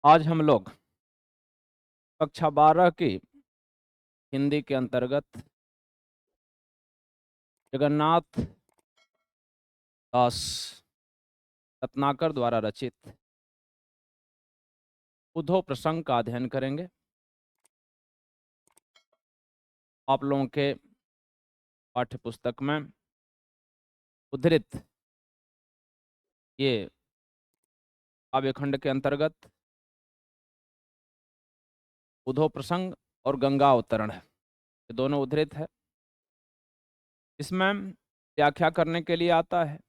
आज हम लोग कक्षा 12 की हिंदी के अंतर्गत जगन्नाथ दास रत्नाकर द्वारा रचित उद्धव प्रसंग का अध्ययन करेंगे। आप लोगों के पाठ्य पुस्तक में उद्धृत ये काव्यखंड के अंतर्गत उद्धव प्रसंग और गंगा अवतरण है, ये दोनों उद्धृत है। इसमें व्याख्या करने के लिए आता है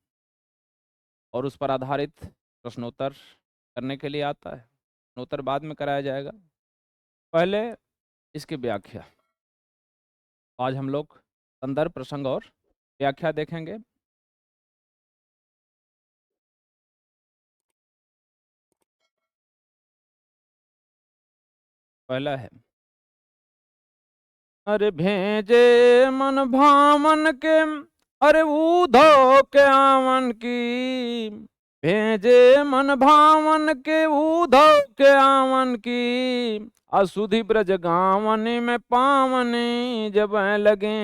और उस पर आधारित प्रश्नोत्तर करने के लिए आता है। प्रश्नोत्तर बाद में कराया जाएगा, पहले इसकी व्याख्या। आज हम लोग संदर्भ, प्रसंग और व्याख्या देखेंगे। पहला है, अरे भेजे मन भामन के, अरे उधो के आवन की। भेजे मन भावन के उधो के आवन की। असुधि ब्रज गावनी में पावनी जब लगे।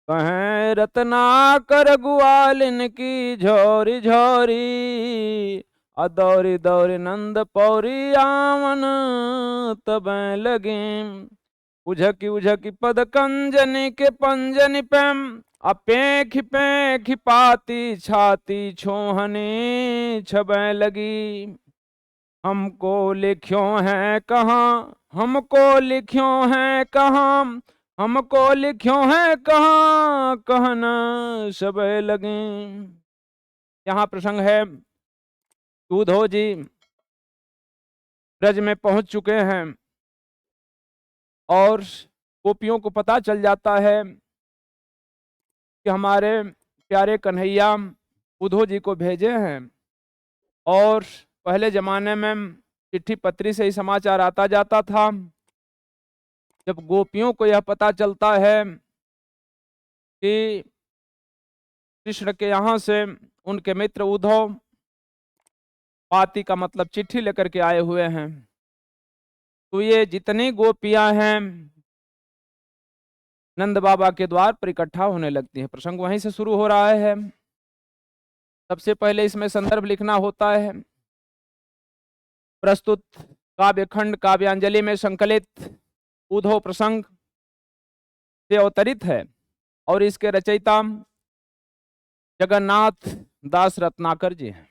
कहें रत्नाकर ग्वालिन की झोरी झोरी। अदौरी दौरी नंद पौरी आवन तब लगे। उझकी उझकी पद कंजनी के पंजनी पेम। अपेख पेख पाती छाती छोहनी छबे लगी। हमको लिख्यो है कहाँ, हमको लिख्यो है कहाँ, हमको लिख्यो है कहाँ, कहना सब लगे। यहाँ प्रसंग है, उद्धव जी ब्रज में पहुंच चुके हैं और गोपियों को पता चल जाता है कि हमारे प्यारे कन्हैया उद्धव जी को भेजे हैं। और पहले जमाने में चिट्ठी पत्री से ही समाचार आता जाता था। जब गोपियों को यह पता चलता है कि कृष्ण के यहाँ से उनके मित्र उद्धव पाती का मतलब चिट्ठी लेकर के आए हुए हैं, तो ये जितनी गोपियां हैं नंद बाबा के द्वार पर इकट्ठा होने लगती हैं। प्रसंग वहीं से शुरू हो रहा है। सबसे पहले इसमें संदर्भ लिखना होता है। प्रस्तुत काव्यखंड काव्यांजलि में संकलित उद्धव प्रसंग से अवतरित है और इसके रचयिता जगन्नाथ दास रत्नाकर जी हैं।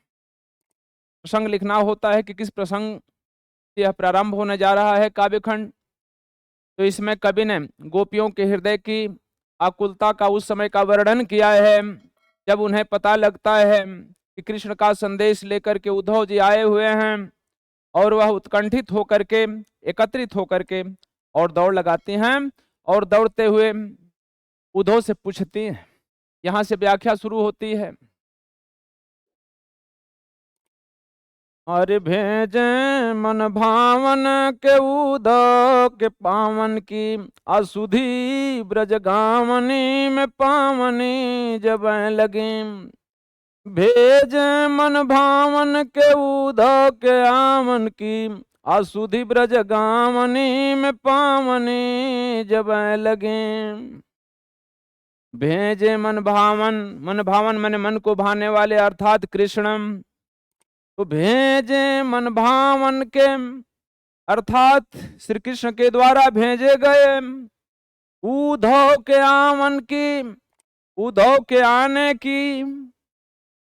प्रसंग लिखना होता है कि किस प्रसंग से यह प्रारंभ होने जा रहा है काव्यखंड। तो इसमें कवि ने गोपियों के हृदय की आकुलता का उस समय का वर्णन किया है जब उन्हें पता लगता है कि कृष्ण का संदेश लेकर के उद्धव जी आए हुए हैं, और वह उत्कंठित होकर के, एकत्रित होकर के और दौड़ लगाती हैं और दौड़ते हुए उद्धव से पूछती हैं। यहाँ से व्याख्या शुरू होती है। अरे भेजे मन भावन के उद्धव के पावन की। असुधि ब्रज गावनी में पावनी जब लगी। भेजे मन भावन के उद्धव के आवन की। असुधि ब्रज गावनी में पावनी जब लगे। भेजे मन भावन, मन भावन माने मन को भाने वाले अर्थात कृष्णम। तो भेजे मन भावन के अर्थात श्री कृष्ण के द्वारा भेजे गए। उद्धव के आवन की, उद्धव के आने की।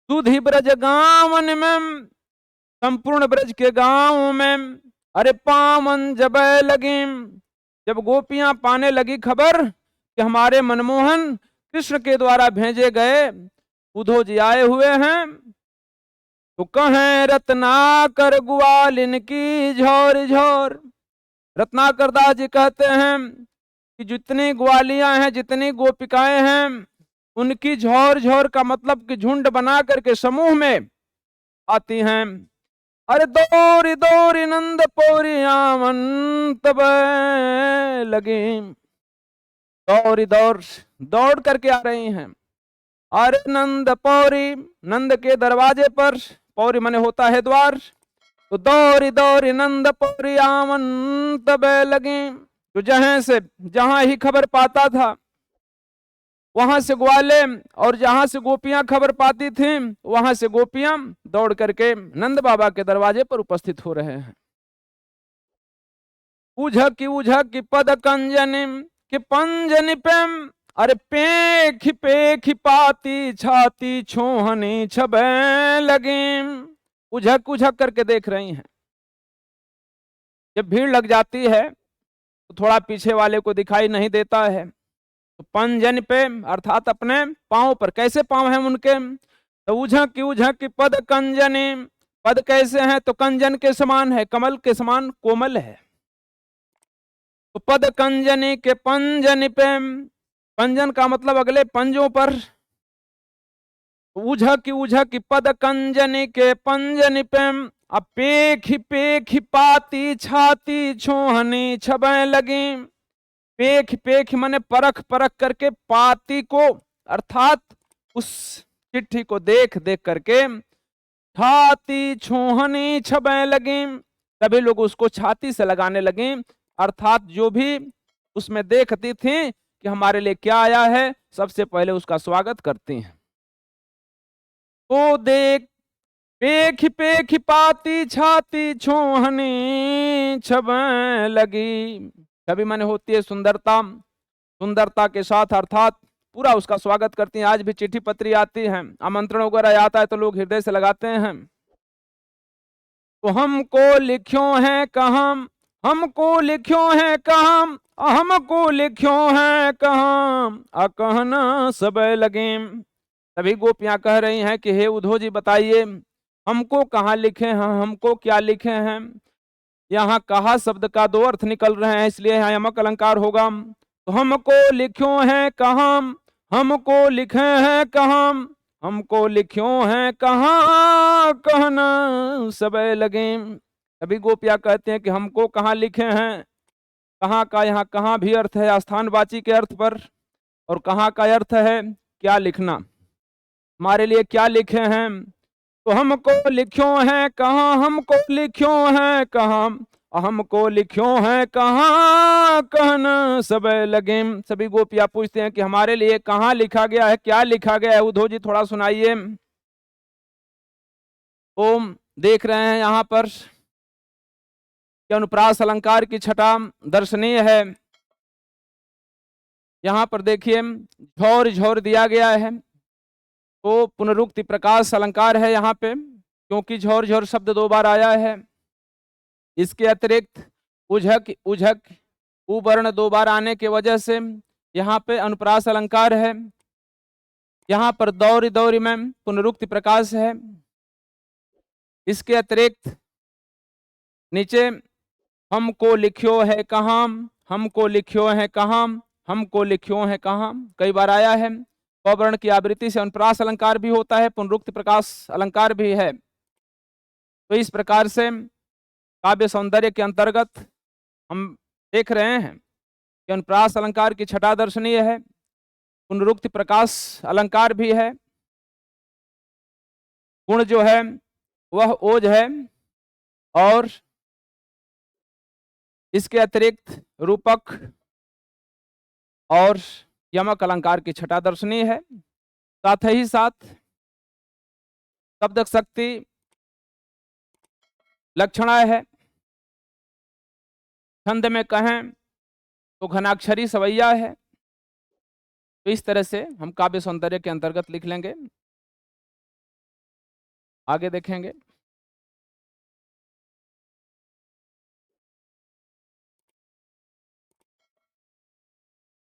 सुधि ब्रज गावन में, संपूर्ण ब्रज के गांव में। अरे पावन जब लगी, जब गोपियां पाने लगी खबर कि हमारे मनमोहन कृष्ण के द्वारा भेजे गए उद्धव जी आए हुए हैं, तो कहें रत्नाकर ग्वालिन की झोर झोर। रत्नाकर दास जी कहते हैं कि जितनी ग्वालियां हैं, जितनी गोपिकाएं हैं, उनकी झोर झोर का मतलब कि झुंड बना करके समूह में आती हैं। अरे दौरी दौरी नंद पौरी आवन तब लगी। दौरी दौड़ दौड़ करके आ रही हैं। अरे नंद पौरी, नंद के दरवाजे पर, पौरी माने होता है द्वार। तो दौरी दौरी नंदपुरी आवन तबे लगे। तो जहां ही खबर पाता था वहां से ग्वाले, और जहां से गोपियां खबर पाती थीं वहां से गोपियां दौड़ करके नंद बाबा के दरवाजे पर उपस्थित हो रहे हैं। उझकी पद कंजनी कि पंजनि पेम, अरे पेखी पेखी पाती छाती छोहनी छबे लगी। उझक करके देख रही हैं। जब भीड़ लग जाती है तो थोड़ा पीछे वाले को दिखाई नहीं देता है, तो पंजन पे अर्थात अपने पांव पर, कैसे पांव हैं उनके, तो उझकी पद कंजनी, पद कैसे हैं, तो कंजन के समान है, कमल के समान कोमल है। तो पद कंजनी के पंजन पे, पंजन का मतलब अगले पंजों पर, उझकी पद कंजनी के पंजन पे, अब पेखी पेखी पाती छाती छोहनी छबे लगी। पेख पेख माने परख परख करके, पाती को अर्थात उस चिट्ठी को देख देख करके, छाती छोहनी छबे लगी, सभी लोग उसको छाती से लगाने लगे। अर्थात जो भी उसमें देखती थी कि हमारे लिए क्या आया है, सबसे पहले उसका स्वागत करती हैं। तो देख पेख पेख पाती छाती छोहनी छबे लगी। छवि माने होती है सुंदरता, सुंदरता के साथ अर्थात पूरा उसका स्वागत करती हैं। आज भी चिट्ठी पत्री आती है, आमंत्रण वगैरह आता है तो लोग हृदय से लगाते हैं। तो हमको लिख्यो है कहाँ, हमको लिख्यो है कहाँ, हमको लिख्यो है कहाँ, अकहना सब लगे। तभी गोपियां कह रही हैं कि हे उद्धव जी बताइए हमको कहाँ लिखे हैं, हमको क्या लिखे हैं। यहाँ कहा शब्द का दो अर्थ निकल रहे हैं, इसलिए यहाँ यमक अलंकार होगा। तो हमको लिख्यो है कहाँ, हमको लिखे हैं कहाँ, हमको लिख्यो है कहाँ, कहना सब लगे। अभी गोपिया कहते हैं कि हमको कहाँ लिखे हैं, कहाँ का यहाँ कहाँ भी अर्थ है स्थानवाची के अर्थ पर, और कहाँ का अर्थ है क्या लिखना, हमारे लिए क्या लिखे हैं। तो हमको लिख्यो है कहाँ, हमको लिख्यो है कहाँ, हमको लिख्यो है कहाँ, कहना सब लगे। सभी गोपियां पूछते हैं कि हमारे लिए कहाँ लिखा गया है, क्या लिखा गया है, उद्धव जी थोड़ा सुनाइए। ओम देख रहे हैं यहाँ पर कि अनुप्रास अलंकार की छटा दर्शनीय है। यहाँ पर देखिए झोर झोर दिया गया है, तो पुनरुक्ति प्रकाश अलंकार है यहाँ पे, क्योंकि झोर झोर शब्द दो बार आया है। इसके अतिरिक्त उझक उझक उवर्ण दो बार आने के वजह से यहाँ पे अनुप्रास अलंकार है। यहाँ पर दौरी दौरी में पुनरुक्ति प्रकाश है। इसके अतिरिक्त नीचे हमको लिख्यो है कहाँ, हमको लिख्यो है कहाँ, हमको लिख्यो है कहाँ कई बार आया है। पवर्ण की आवृत्ति से अनुप्रास अलंकार भी होता है, पुनरुक्ति प्रकाश अलंकार भी है। तो इस प्रकार से काव्य सौंदर्य के अंतर्गत हम देख रहे हैं कि अनुप्रास अलंकार की छटा दर्शनीय है, पुनरुक्ति प्रकाश अलंकार भी है। गुण जो है वह ओज है, और इसके अतिरिक्त रूपक और यमक अलंकार की छटा दर्शनीय है। साथ ही साथ शब्द शक्ति लक्षणाएं है। छंद में कहें तो घनाक्षरी सवैया है। तो इस तरह से हम काव्य सौंदर्य के अंतर्गत लिख लेंगे। आगे देखेंगे।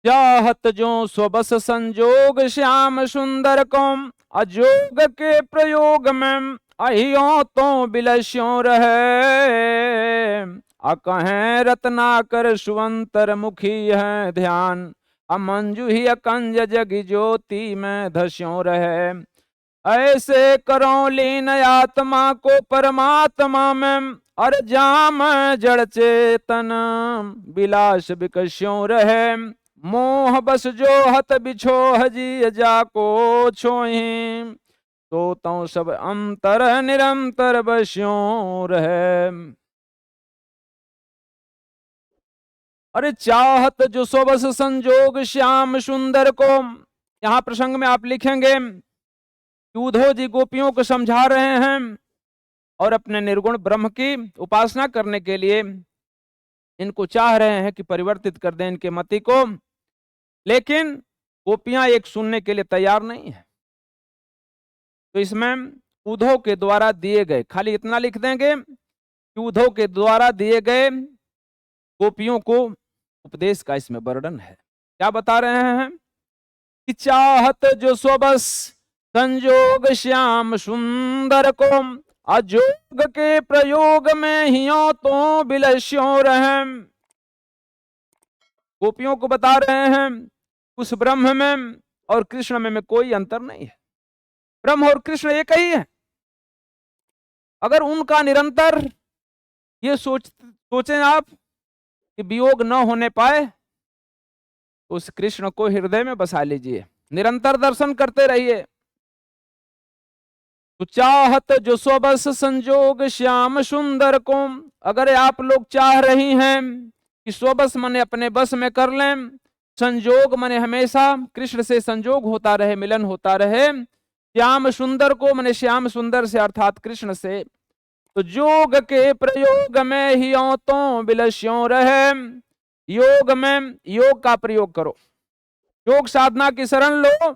चाहत जो स्वबस संजोग श्याम सुंदर को, अजोग के प्रयोग में अहियो तो बिलस्यों रहे। अकहें रत्नाकर सुवंतर मुखी है ध्यान, अमंजू ही अकंज जग ज्योति में धस्यों रहे। ऐसे करो लीन आत्मा को परमात्मा में, अर जाम जड़ चेतन विलास विकस्यों रहे। मोह बस जो हत बिछो हजी जाको छोही, तो तौ सब अंतर निरंतर बस्यों रहे। अरे चाहत जो सोबस संजोग श्याम सुंदर को, यहां प्रसंग में आप लिखेंगे कि उद्धव जी गोपियों को समझा रहे हैं और अपने निर्गुण ब्रह्म की उपासना करने के लिए इनको चाह रहे हैं कि परिवर्तित कर दें इनके मति को, लेकिन गोपियां एक सुनने के लिए तैयार नहीं है। तो इसमें उद्धव के द्वारा दिए गए, खाली इतना लिख देंगे कि उद्धव के द्वारा दिए गए गोपियों को उपदेश का इसमें वर्णन है। क्या बता रहे हैं कि चाहत जो स्वबस संजोग श्याम सुंदर को, अजोग के प्रयोग में हियो तो बिलस्यों रहे। गोपियों को बता रहे हैं उस ब्रह्म में और कृष्ण में कोई अंतर नहीं है, ब्रह्म और कृष्ण एक ही है। अगर उनका निरंतर ये सोचें आप कि वियोग न होने पाए, तो उस कृष्ण को हृदय में बसा लीजिए, निरंतर दर्शन करते रहिए। तो चाहत जो स्वबस संजोग श्याम सुंदर को, अगर आप लोग चाह रही हैं कि स्वबस मने अपने बस में कर लें, संजोग मने हमेशा कृष्ण से संजोग होता रहे, मिलन होता रहे, श्याम सुंदर को मने श्याम सुंदर से अर्थात कृष्ण से, तो जोग के प्रयोग में ही तो बिलस्यों रहे। योग में योग का प्रयोग करो, योग साधना की शरण लो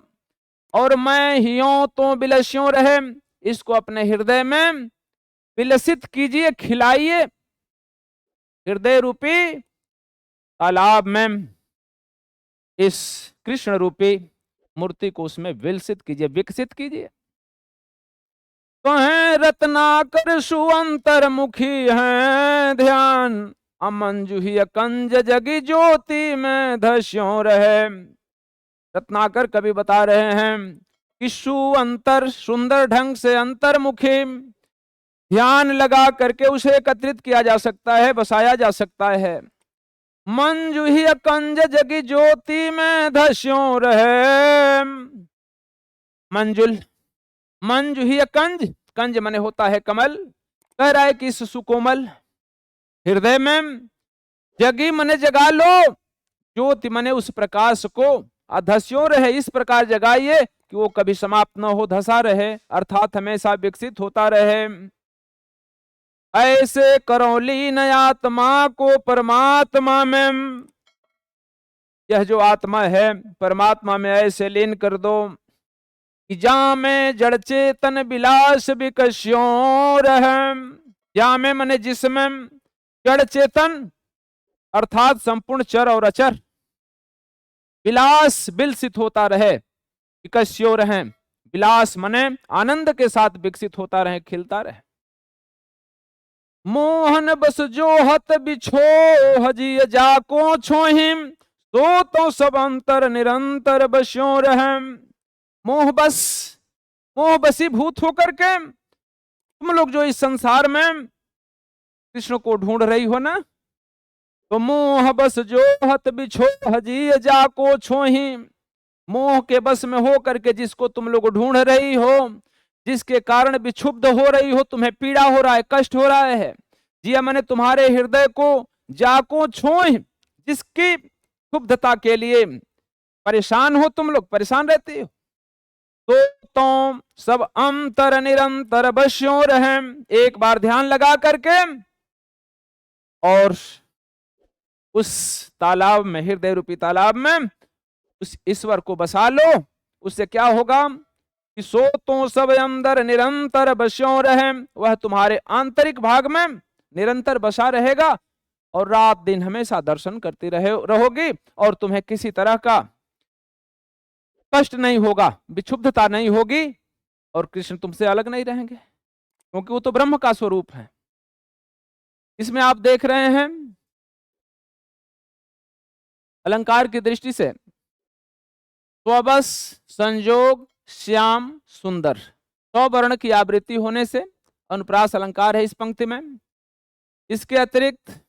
और मैं हियों तो बिलस्यों रहे, इसको अपने हृदय में विलसित कीजिए, खिलाइए। हृदय रूपी तालाब में इस कृष्ण रूपी मूर्ति को उसमें विलसित कीजिए, विकसित कीजिए। तो है रत्नाकर सुअंतर मुखी है ध्यान, अमंजुही कंज जगी ज्योति में धस्यों रहे। रत्नाकर कवि बता रहे हैं कि सुअंतर सुंदर ढंग से अंतर्मुखी, ध्यान लगा करके उसे एकत्रित किया जा सकता है, बसाया जा सकता है। मंजुही कंज जगी ज्योति में धस्यों रहे। मंजुल, मंजुही कंज, कंज मने होता है कमल, कह रहा है कि इस सुकोमल हृदय में जगी मने जगा लो, ज्योति मने उस प्रकाश को, अधस्यों रहे इस प्रकार जगाइए कि वो कभी समाप्त न हो, धसा रहे अर्थात हमेशा विकसित होता रहे। ऐसे करो लीन आत्मा को परमात्मा में, यह जो आत्मा है परमात्मा में ऐसे लीन कर दो कि जा में जड़ चेतन विलास विकस्यों रहे। जा में मने जिसमें जड़ चेतन अर्थात संपूर्ण चर और अचर विलास विलसित होता रहे, विकस्यों रहे, विलास मने आनंद के साथ विकसित होता रहे, खिलता रहे। मोहन बस जो हत बिछो हजी जाको छोहिम, तो सब अंतर निरंतर बस्यों रहे। मोह बस, मोह बसीभूत होकर के तुम लोग जो इस संसार में कृष्ण को ढूंढ रही हो ना, तो मोह बस जो हत बिछो हजी जाको छोही, मोह के बस में हो करके जिसको तुम लोग ढूंढ रही हो, जिसके कारण विक्षुब्ध हो रही हो, तुम्हें पीड़ा हो रहा है, कष्ट हो रहा है, जिया मैंने तुम्हारे हृदय को जाको छोह, जिसकी क्षुब्धता के लिए परेशान हो, तुम लोग परेशान रहते हो, तो सब अंतर निरंतर बस्यों रहे। एक बार ध्यान लगा करके और उस तालाब में, हृदय रूपी तालाब में उस ईश्वर को बसा लो। उससे क्या होगा कि सो तो सब अंदर निरंतर बस्यों रहे, वह तुम्हारे आंतरिक भाग में निरंतर बसा रहेगा और रात दिन हमेशा दर्शन करती रहोगी और तुम्हें किसी तरह का कष्ट नहीं होगा, विक्षुब्धता नहीं होगी और कृष्ण तुमसे अलग नहीं रहेंगे, क्योंकि वो तो ब्रह्म का स्वरूप है। इसमें आप देख रहे हैं अलंकार की दृष्टि से स्वबस संजोग श्याम सुंदर, स्वर्ण की आवृत्ति होने से अनुप्रास अलंकार है इस पंक्ति में। इसके अतिरिक्त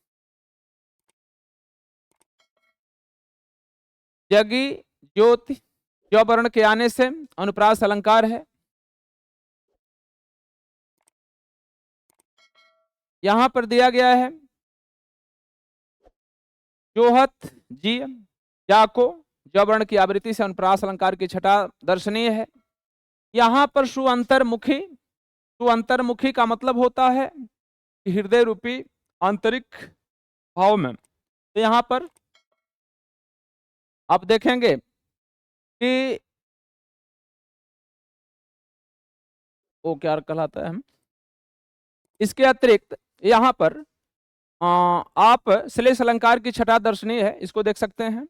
जगी ज्योति, स्वर्ण के आने से अनुप्रास अलंकार है। यहां पर दिया गया है जोहत जी जाको जवर्ण की आवृत्ति से अनुप्रास अलंकार की छठा दर्शनीय है। यहां पर सुअंतर्मुखी, सुअंतर्मुखी का मतलब होता है हृदय रूपी आंतरिक भाव में। तो यहां पर आप देखेंगे कि वो क्या कहलाता है, इसके अतिरिक्त यहां पर आप श्लेष अलंकार की छठा दर्शनीय है, इसको देख सकते हैं।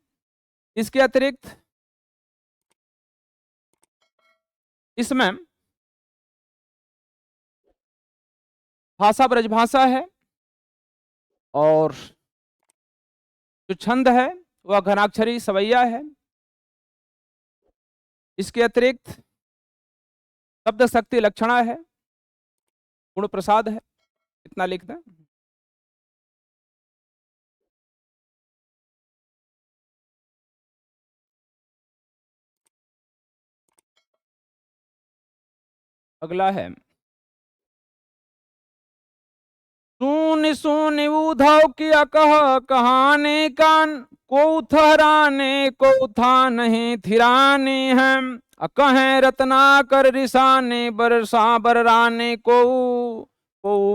इसके अतिरिक्त इसमें भाषा ब्रजभाषा है और जो छंद है वह घनाक्षरी सवैया है। इसके अतिरिक्त शब्द शक्ति लक्षणा है, गुण प्रसाद है। इतना लिख दें। अगला है सुन सुन उधव किया कह कहाने कान, को थराने को था नहीं थिराने हैं, कहें रत्नाकर रिसाने बरसा बरराने को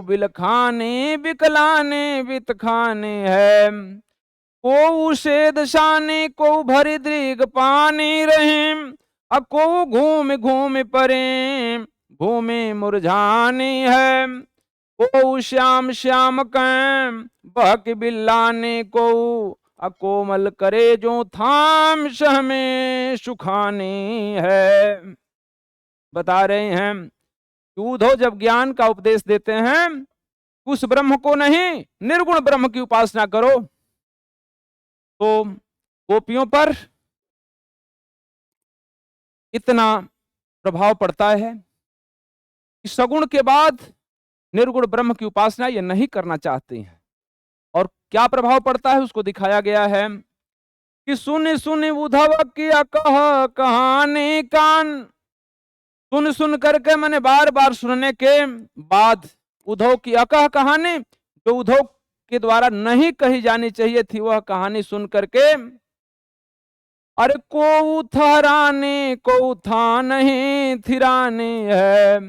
बिलखाने बिकलाने बित खाने है, को शेद शाने को भरी दृग पाने रहे, को घूम घूम परे भूमि मुरझाने है, को श्याम श्याम कैम बहक बिल्लाने को, अकोमल करे जो थाम सह में सुखाने है। बता रहे हैं कि उद्धव जब ज्ञान का उपदेश देते हैं उस ब्रह्म को नहीं, निर्गुण ब्रह्म की उपासना करो। तो गोपियों पर इतना प्रभाव पड़ता है कि सगुण के बाद निर्गुण ब्रह्म की उपासना ये नहीं करना चाहते हैं। और क्या प्रभाव पड़ता है उसको दिखाया गया है कि सुन सुन उद्धव किया कह कहानी कान, सुन सुन करके मैंने बार बार सुनने के बाद उद्धव की अकह कहानी, जो उद्धव के द्वारा नहीं कही जानी चाहिए थी वह कहानी सुन करके, अरे को थराने को था नहीं थिराने है।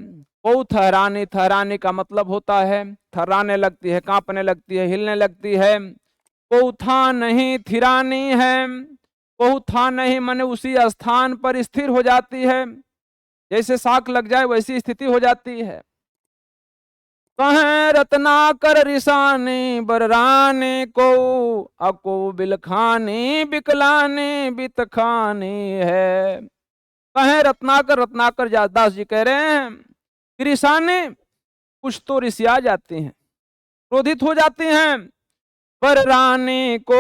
को थराने, थराने का मतलब होता है थर्राने लगती है, कांपने लगती है, हिलने लगती है। को था नहीं थिरानी है, को था नहीं माने उसी स्थान पर स्थिर हो जाती है, जैसे शाक लग जाए वैसी स्थिति हो जाती है। कहें रत्नाकर रिसाने बरराने को, अको बिलखाने बिकलाने बितखाने है। कहें रत्नाकर, रत्नाकर दास जी कह रहे हैं कि रिसाने, कुछ तो ऋषिया जाते हैं, क्रोधित हो जाते हैं। बरराने को,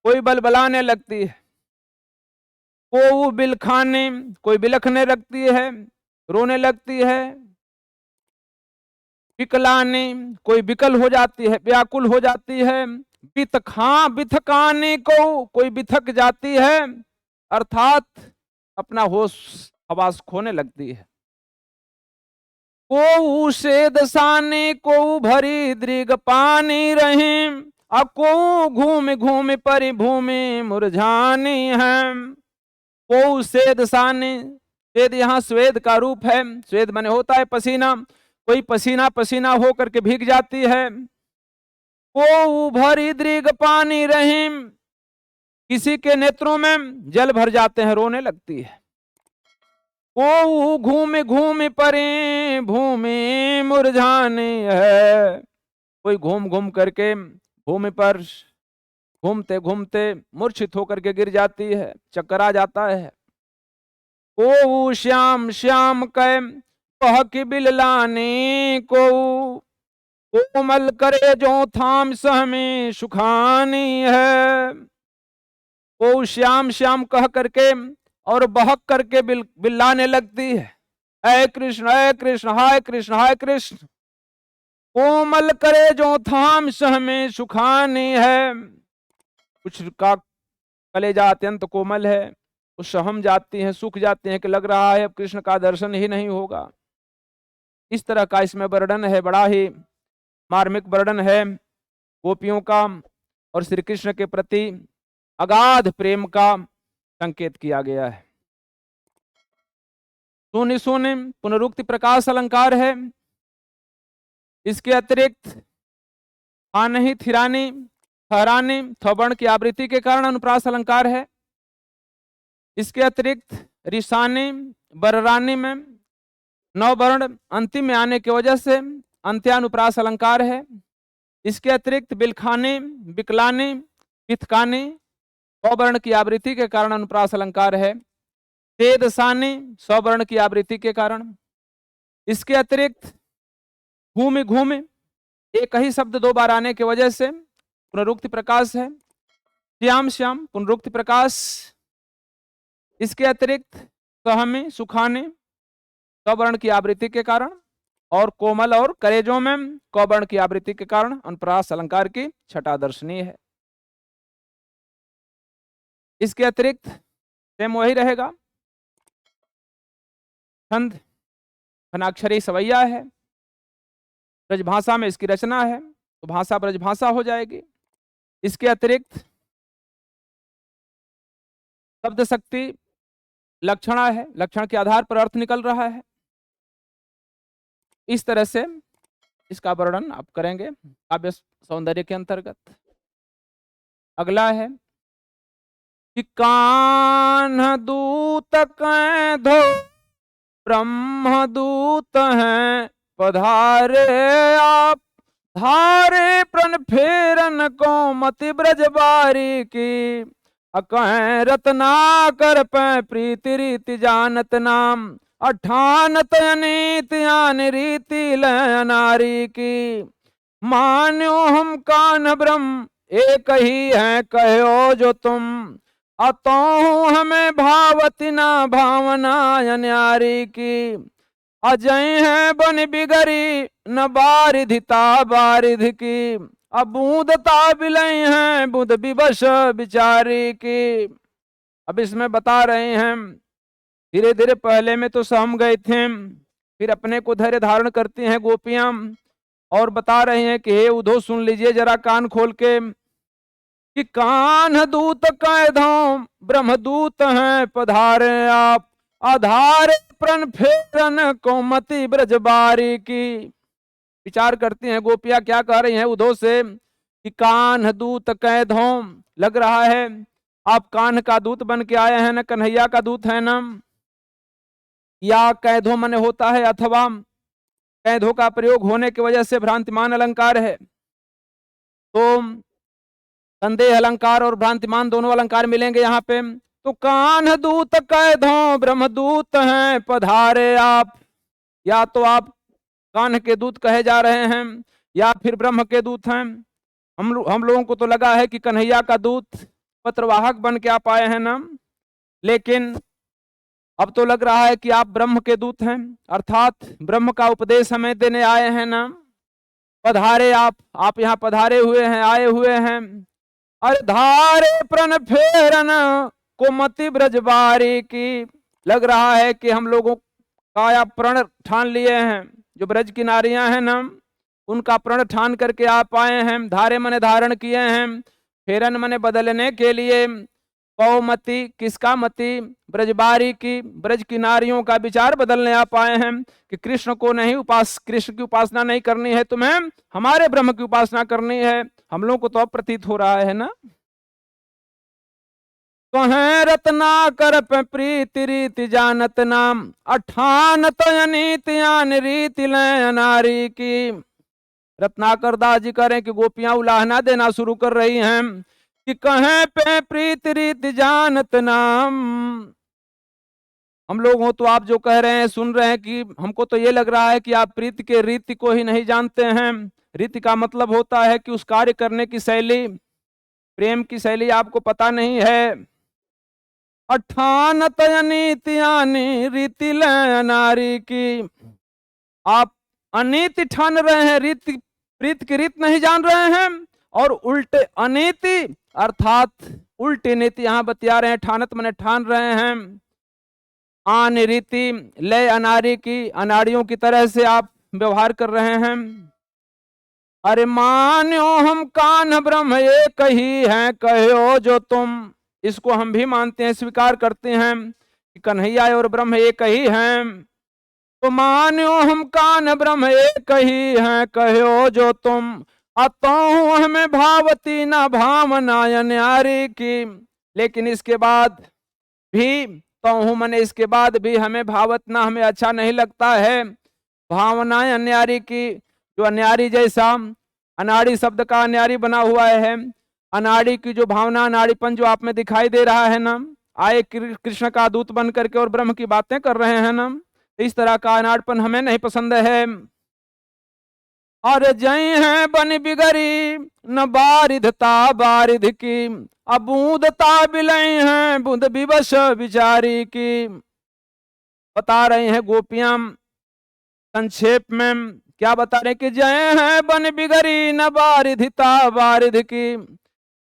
कोई बलबलाने लगती है। को बिलखाने, कोई बिलखने लगती है, रोने लगती है। बिकलाने, कोई बिकल हो जाती है, व्याकुल हो जाती है। बिथकाने को, कोई बिथक जाती है, अर्थात अपना होश हवास खोने लगती है। को से दसाने को भरी दृग पानी रहे, को घूम घूम पर भूमि मुरझानी है। को सेद साने, सेद यहाँ स्वेद का रूप है, स्वेद माने होता है पसीना, कोई पसीना पसीना हो करके भीग जाती है। को भरी दृग पानी रहीम, किसी के नेत्रों में जल भर जाते हैं, रोने लगती है। को घूम घूम परे भूमि मुरझाने है, कोई घूम घूम करके भूमि पर घूमते घूमते मूर्छित होकर के गिर जाती है, चक्कर आ जाता है। को श्याम श्याम कै कहक बिललाने को, कोमल करे जो थाम सह में सुखानी है। को श्याम श्याम कह करके और बहक करके बिल्लाने लगती है, ऐ कृष्ण ऐ कृष्ण हाय कृष्ण हाय कृष्ण। कोमल करे जो थाम सह में सुखानी है, कुछ का कलेजा अत्यंत कोमल है, उस सहम जाती हैं, सूख जाते हैं कि लग रहा है अब कृष्ण का दर्शन ही नहीं होगा। इस तरह का इसमें वर्णन है, बड़ा ही मार्मिक वर्णन है गोपियों का और श्री कृष्ण के प्रति अगाध प्रेम का संकेत किया गया है। सोने सोने पुनरुक्ति प्रकाश अलंकार है। इसके अतिरिक्त हानि थिरानी ठहरानी थवर्ण की आवृत्ति के कारण अनुप्रास अलंकार है। इसके अतिरिक्त ऋषानी बररानी में नौ वर्ण अंतिम में आने की वजह से अंत्यानुप्रास अलंकार है। इसके अतिरिक्त बिलखानी बिकलानी पिथकानी स्वर्ण की आवृत्ति के कारण अनुप्रास अलंकार है। तेदसानी स्वर्ण की आवृत्ति के कारण। इसके अतिरिक्त घूमि घूमि एक ही शब्द दो बार आने की वजह से पुनरुक्ति प्रकाश है। श्याम श्याम पुनरुक्ति प्रकाश। इसके अतिरिक्त सहमी सुखानी स्वर्ण की आवृत्ति के कारण और कोमल और करेजों में कौवर्ण की आवृत्ति के कारण अनुप्रास अलंकार की छटा दर्शनीय है। इसके अतिरिक्त सेम वही रहेगा। छंद फनाक्षरी सवैया है। ब्रजभाषा में इसकी रचना है तो भाषा ब्रजभाषा हो जाएगी। इसके अतिरिक्त शब्द शक्ति लक्षणा है। लक्षण के आधार पर अर्थ निकल रहा है। इस तरह से इसका वर्णन आप करेंगे काव्य सौंदर्य के अंतर्गत। अगला है कि कान्ह दूत कैधो ब्रह्म दूत हैं पधारे आप धारे प्रण फेरन को मति ब्रजबारी की अकह रत्नाकर पै प्रीति रीति जानत नाम अठानत अनीति आन रीति लय नारी की मान्यो हम कान्ह ब्रह्म एक ही है कहो जो तुम अतो हमें भावती ना भावना न्यारी की अजय है बन बिगरी न बारिधिता बारिध की अबूदता बिलई है बुध विवश बिचारी की। अब इसमें बता रहे हैं धीरे धीरे पहले में तो सहम गए थे, फिर अपने को धैर्य धारण करती हैं गोपियां और बता रहे हैं कि हे उद्धव सुन लीजिए जरा कान खोल के कि कान्ह दूत कैधो ब्रह्मदूत हैं पधारे आप आधार प्रण फेरन कोमति ब्रजबारी की। विचार करती हैं गोपियां क्या कह रही हैं उद्धव से कि कान्ह दूत कैधो, लग रहा है आप कान्ह का दूत बन के आए हैं ना, कन्हैया का दूत है ना, या कैधो मने होता है अथवा कैधो का प्रयोग होने की वजह से भ्रांतिमान अलंकार है। तो संदेह अलंकार और भ्रांतिमान दोनों अलंकार मिलेंगे यहाँ पे। तो कान्ह दूत कैधो ब्रह्मदूत हैं पधारे आप, या तो आप कान्ह के दूत कहे जा रहे हैं या फिर ब्रह्म के दूत हैं। हम लोगों को तो लगा है कि कन्हैया का दूत पत्रवाहक बन के आप आए हैं ना, लेकिन अब तो लग रहा है कि आप ब्रह्म के दूत हैं, अर्थात ब्रह्म का उपदेश हमें देने आए हैं ना। पधारे आप यहाँ पधारे हुए हैं, आए हुए हैं। अरे धारे प्रण फेरन कोमति ब्रजबारी की, लग रहा है कि हम लोगों का आप प्रण ठान लिए हैं, जो ब्रज की नारियां हैं ना उनका प्रण ठान करके आप आए हैं। धारे मने धारण किए हैं, फेरन मने बदलने के लिए, कौमति किसका मति ब्रजबारी की, ब्रज की नारियों का विचार बदलने आप आए हैं कि कृष्ण को नहीं कृष्ण की उपासना नहीं करनी है, तुम्हें हमारे ब्रह्म की उपासना करनी है। हम लोगों को तो अब प्रतीत हो रहा है ना। कहें रत्नाकर प्रीति रीति जानत नाम अठानत अनीति आन रीति लय नारी की। रत्नाकर दास जी करें कि गोपियां उलाहना देना शुरू कर रही हैं कि कहें पे प्रीति रीति जानत नाम। हम लोग हो तो आप जो कह रहे हैं सुन रहे हैं कि हमको तो ये लग रहा है कि आप प्रीति के रीति को ही नहीं जानते हैं। रीति का मतलब होता है कि उस कार्य करने की शैली, प्रेम की शैली आपको पता नहीं है। अठानत अनीति आनी रीति लय नारी की, आप अनीति ठान रहे हैं, रीति प्रीत की रीत नहीं जान रहे हैं और उल्टे अनीति अर्थात उल्टी नीति यहां बतिया रहे हैं। ठानत मने ठान रहे हैं, आन रीति लय अनारी की, अनाड़ियों की तरह से आप व्यवहार कर रहे हैं। अरे मान्यो हम कान्ह ब्रह्म एक ही हैं, कहो जो तुम। इसको हम भी मानते हैं, स्वीकार करते हैं कि कन्हैया और ब्रह्म एक ही हैं। तो मान्यो हम कान्ह ब्रह्म एक ही हैं, कहो जो तुम। अतो हमें भावती न भावना न्यारी की। लेकिन इसके बाद भी, तो मैंने इसके बाद भी हमें भावत ना, हमें अच्छा नहीं लगता है भावनाएं अन्यारी की। जो अन्यारी जैसा, अनाड़ी शब्द का अन्यारी बना हुआ है, अनाड़ी की जो भावना, अनाड़ीपन जो आप में दिखाई दे रहा है ना, आए कृष्ण का दूत बन करके और ब्रह्म की बातें कर रहे हैं ना, इस तरह का अनाड़पन हमें नहीं पसंद है। और जय हैं बन बिगड़ी न बारिधता बारिध की, अब बूंदता बिलई हैं बूंद विवश विचारी की। बता रही हैं गोपियां संक्षेप में, क्या बता रहे कि जय है बन बिगड़ी न बारिधिता बारिध की।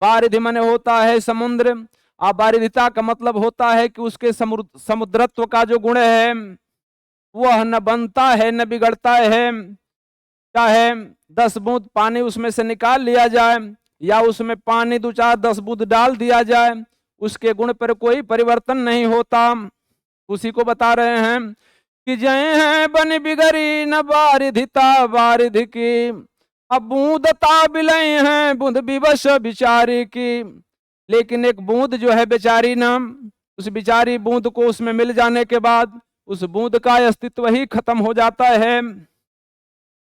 बारिधि माने होता है समुद्र, और बारिधिता का मतलब होता है कि उसके समुद्रत्व का जो गुण है वह न बनता है न बिगड़ता है। चाहे 10 बूंद पानी उसमें से निकाल लिया जाए या उसमें पानी 2-4-10 बूंद डाल दिया जाए, उसके गुण पर कोई परिवर्तन नहीं होता। उसी को बता रहे हैं कि जय है बन बिगड़ी न बारिधिता बारिध की, अब बूंदता बिलई हैं बूंद विवश बिचारी की। लेकिन एक बूंद जो है बेचारी ना, उस बिचारी बूंद को उसमें मिल जाने के बाद उस बूंद का अस्तित्व ही खत्म हो जाता है।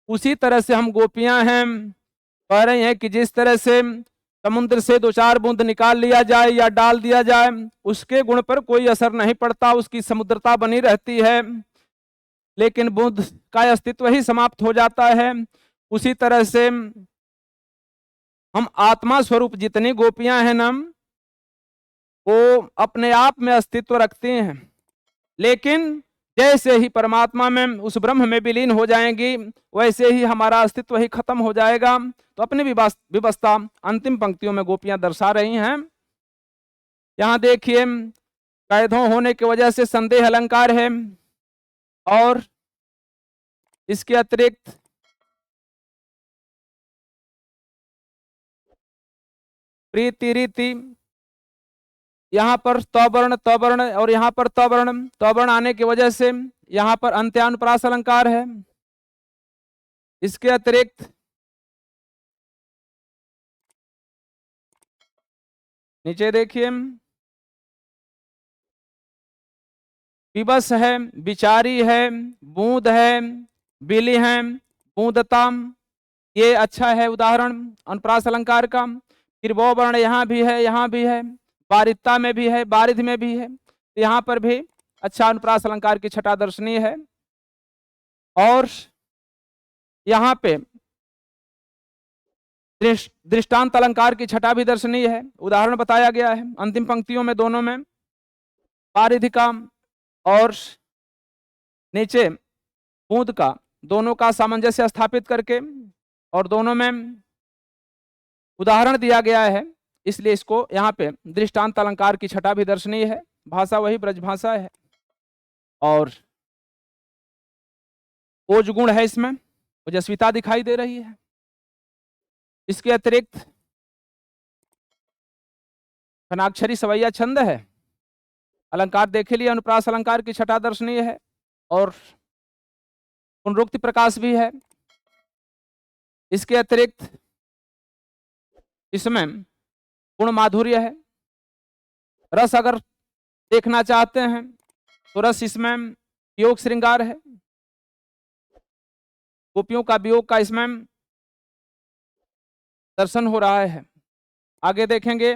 उसी तरह से हम गोपियां हैं, कह रहे हैं कि जिस तरह से समुद्र से 2-4 बूंद निकाल लिया जाए या डाल दिया जाए, उसके गुण पर कोई असर नहीं पड़ता, उसकी समुद्रता बनी रहती है, लेकिन बूंद का अस्तित्व ही समाप्त हो जाता है। उसी तरह से हम आत्मा स्वरूप जितनी गोपियां हैं ना, वो अपने आप में अस्तित्व रखती हैं, लेकिन जैसे ही परमात्मा में उस ब्रह्म में विलीन हो जाएंगी, वैसे ही हमारा अस्तित्व ही खत्म हो जाएगा। तो अपनी विवस्था अंतिम पंक्तियों में गोपियां दर्शा रही हैं। यहां देखिए, कैदों होने की वजह से संदेह अलंकार है, और इसके अतिरिक्त प्रीति रीति, यहाँ पर तवर्ण तवर्ण और यहाँ पर तवर्ण तवर्ण आने की वजह से यहाँ पर अंत्यानुप्रास अलंकार है। इसके अतिरिक्त नीचे देखिए, विवश है, विचारी है, बूंद है, बिली है, बूंदता, ये अच्छा है उदाहरण अनुप्रास अलंकार का। फिर वो वर्ण यहाँ भी है, यहाँ भी है, बारिदता में भी है, बारिध में भी है, तो यहाँ पर भी अच्छा अनुप्रास अलंकार की छटा दर्शनीय है। और यहाँ पे दृष्टांत अलंकार की छटा भी दर्शनीय है, उदाहरण बताया गया है अंतिम पंक्तियों में, दोनों में बारिध का और नीचे बूंद का, दोनों का सामंजस्य स्थापित करके और दोनों में उदाहरण दिया गया है, इसलिए इसको यहाँ पे दृष्टांत अलंकार की छटा भी दर्शनीय है। भाषा वही ब्रज भाषा है और ओज गुण है, इसमें ओजस्विता दिखाई दे रही है। इसके अतिरिक्त खनाक्षरी सवैया छंद है, अलंकार देखे लिए अनुप्रास अलंकार की छटा दर्शनीय है और पुनरुक्ति प्रकाश भी है। इसके अतिरिक्त इसमें गुण माधुर्य है। रस अगर देखना चाहते हैं तो रस इसमें योग श्रृंगार है, गोपियों का वियोग का इसमें दर्शन हो रहा है। आगे देखेंगे,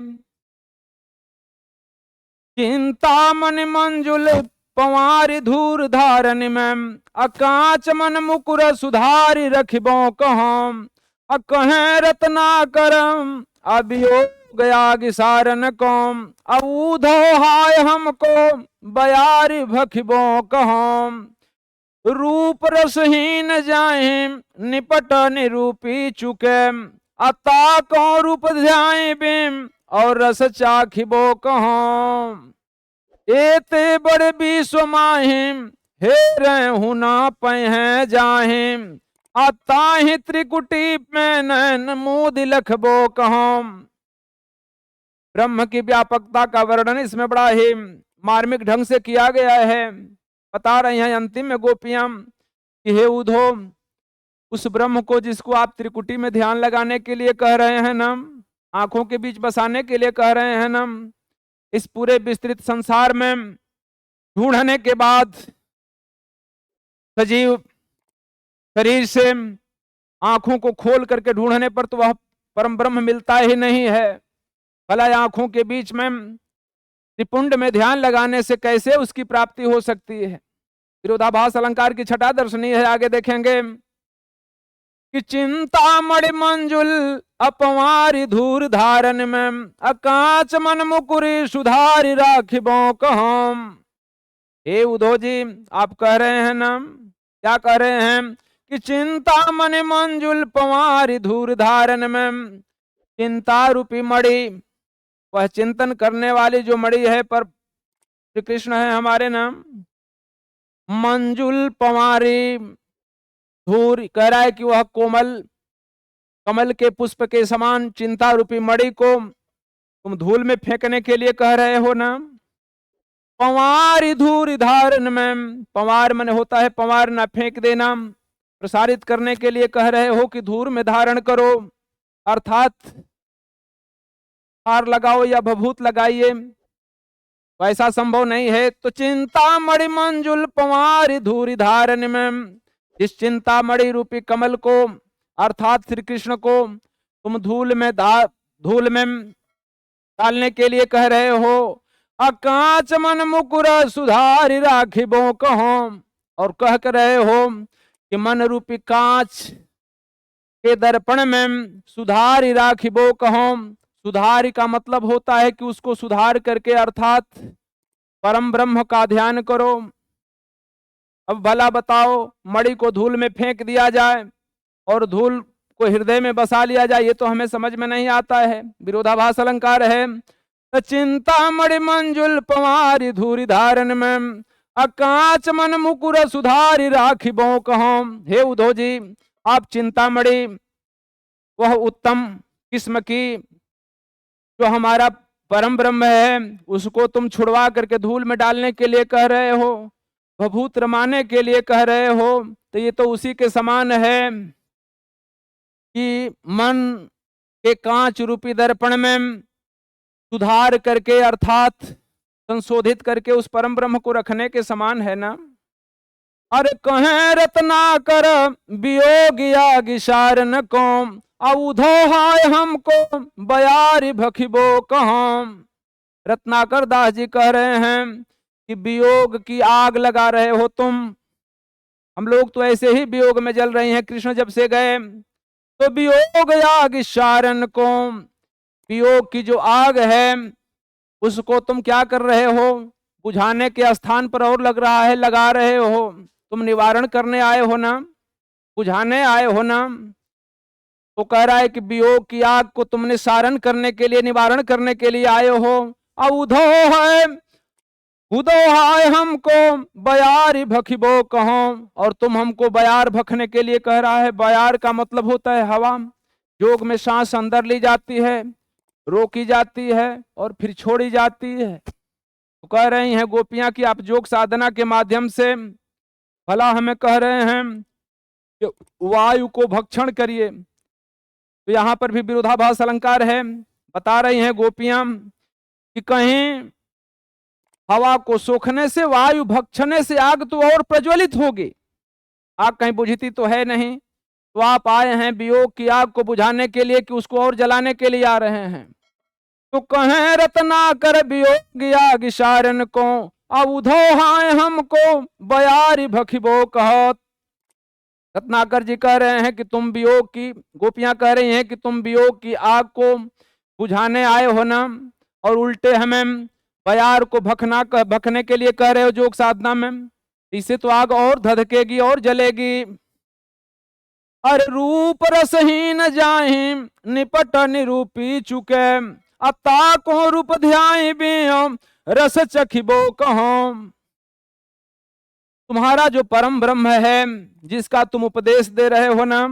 चिंता मन मंजुल पवार धूर धारन में, अकाच मन मुकुर सुधारी रखबो कहम, अकहें रत्ना करम अभियोग गया गिसारन कौम, अबूधो हाय हमको बयारी भखबो कहम, रूप रसहीन जाए निपट निरूपी चुके, अता को रूप ध्याय बिम और रस चाखिबो कहम, एते बड़ विश्व माहिम हे रहु ना पै जाहिम, ताहि त्रिकुटी में नैन मूद लखबो कहम। ब्रह्म की व्यापकता का वर्णन इसमें बड़ा ही मार्मिक ढंग से किया गया है। बता रही हैं अंतिम में गोपियां कि हे उधो, उस ब्रह्म को जिसको आप त्रिकुटी में ध्यान लगाने के लिए कह रहे हैं ना, आंखों के बीच बसाने के लिए कह रहे हैं ना, इस पूरे विस्तृत संसार में ढूंढने के बाद सजीव शरीर से आंखों को खोल करके ढूंढने पर तो वह परम ब्रह्म मिलता ही नहीं है। भला आंखों के बीच में त्रिपुंड में ध्यान लगाने से कैसे उसकी प्राप्ति हो सकती है। विरोधाभास अलंकार की छठा दर्शनी है, आगे देखेंगे कि चिंता मणि मंजुल अपवारी धूर धारन में अकाच मन मुकुरी सुधारी राखिबो कहम। हे उद्धव जी, आप कह रहे हैं ना, क्या कह रहे हैं कि चिंता मन मंजुल पवारी धूर धारन में, चिंता रूपी मणि, वह चिंतन करने वाली जो मणि है पर श्री कृष्ण है हमारे नाम, मंजुल पवारी धूर, कह रहा है कि वह कोमल कमल के पुष्प के समान चिंता रूपी मणि को तुम धूल में फेंकने के लिए कह रहे हो ना। पवार धूर धारण में, पवार मन होता है पवार ना फेंक देना, प्रसारित करने के लिए कह रहे हो कि धूर में धारण करो, अर्थात हार लगाओ या भभूत लगाइए, वैसा संभव नहीं है। तो चिंता मणि मंजुल पवार धूरी धारण में, इस चिंता मणि रूपी कमल को अर्थात श्री कृष्ण को तुम धूल में डालने के लिए कह रहे हो। अकांच मन मुकुर सुधारी राखिबो कहो, और कह कर रहे हो कि मन रूपी कांच के दर्पण में सुधारी राखिबो कहो। सुधार का मतलब होता है कि उसको सुधार करके अर्थात परम ब्रह्म का ध्यान करो। अब भला बताओ, मणि को धूल में फेंक दिया जाए और धूल को हृदय में बसा लिया जाए, ये तो हमें समझ में नहीं आता है। विरोधाभास अलंकार है, चिंता मणि मंजुल पवारी धूरी धारण में अकांच मन मुकुर सुधारी राखिबो कहो। हे उद्धव जी, आप चिंतामणि वह उत्तम किस्म की जो हमारा परम ब्रह्म है उसको तुम छुड़वा करके धूल में डालने के लिए कह रहे हो, भभूत रमाने के लिए कह रहे हो। तो ये तो उसी के समान है कि मन के कांच रूपी दर्पण में सुधार करके अर्थात संशोधित करके उस परम ब्रह्म को रखने के समान है ना। अरे कहें रत्नाकर वियोग याग सारन को, औधो हाय हमको बयारी भखिबो कहम। रत्नाकर दास जी कह रहे हैं कि वियोग की आग लगा रहे हो तुम, हम लोग तो ऐसे ही वियोग में जल रहे हैं कृष्ण जब से गए। तो वियोग याग सारन को, वियोग की जो आग है उसको तुम क्या कर रहे हो, बुझाने के स्थान पर और लग रहा है, लगा रहे हो। तुम निवारण करने आए हो ना, बुझाने आए हो ना। तो कह रहा है कि वियोग की आग को तुमने सारण करने के लिए, निवारण करने के लिए आए हो। औधो है उदो हाय हमको बयार भखिबो कहो, और तुम हमको बयार भखने के लिए कह रहा है। बयार का मतलब होता है हवा। योग में सांस अंदर ली जाती है, रोकी जाती है और फिर छोड़ी जाती है। तो कह रही हैं गोपियां कि आप योग साधना के माध्यम से भला हमें कह रहे हैं कि वायु को भक्षण करिए। तो यहां पर भी विरोधाभास अलंकार है, बता रही हैं गोपियां कि कहीं हवा को सोखने से, वायु भक्षणे से आग तो और प्रज्वलित होगी, आग कहीं बुझती तो है नहीं। तो आप आए हैं वियोग की आग को बुझाने के लिए कि उसको और जलाने के लिए आ रहे हैं। तो कहें रत्नाकर वियोग आग सारन को, औधो हाय हमको बयारी भखिबो कहत। रत्नाकर जी कह रहे हैं कि तुम वियोग की, गोपियां कह रही हैं कि तुम वियोग की आग को बुझाने आए हो ना, और उल्टे हमें बयार को भखने के लिए कह रहे हो योग साधना में। इससे तो आग और धधकेगी और जलेगी। अरे रूप रसहीन जाहि निपट निरूपी चुके, अता को रूप ध्याई भी रस चखिबो कहो। तुम्हारा जो परम ब्रह्म है, जिसका तुम उपदेश दे रहे हो ना,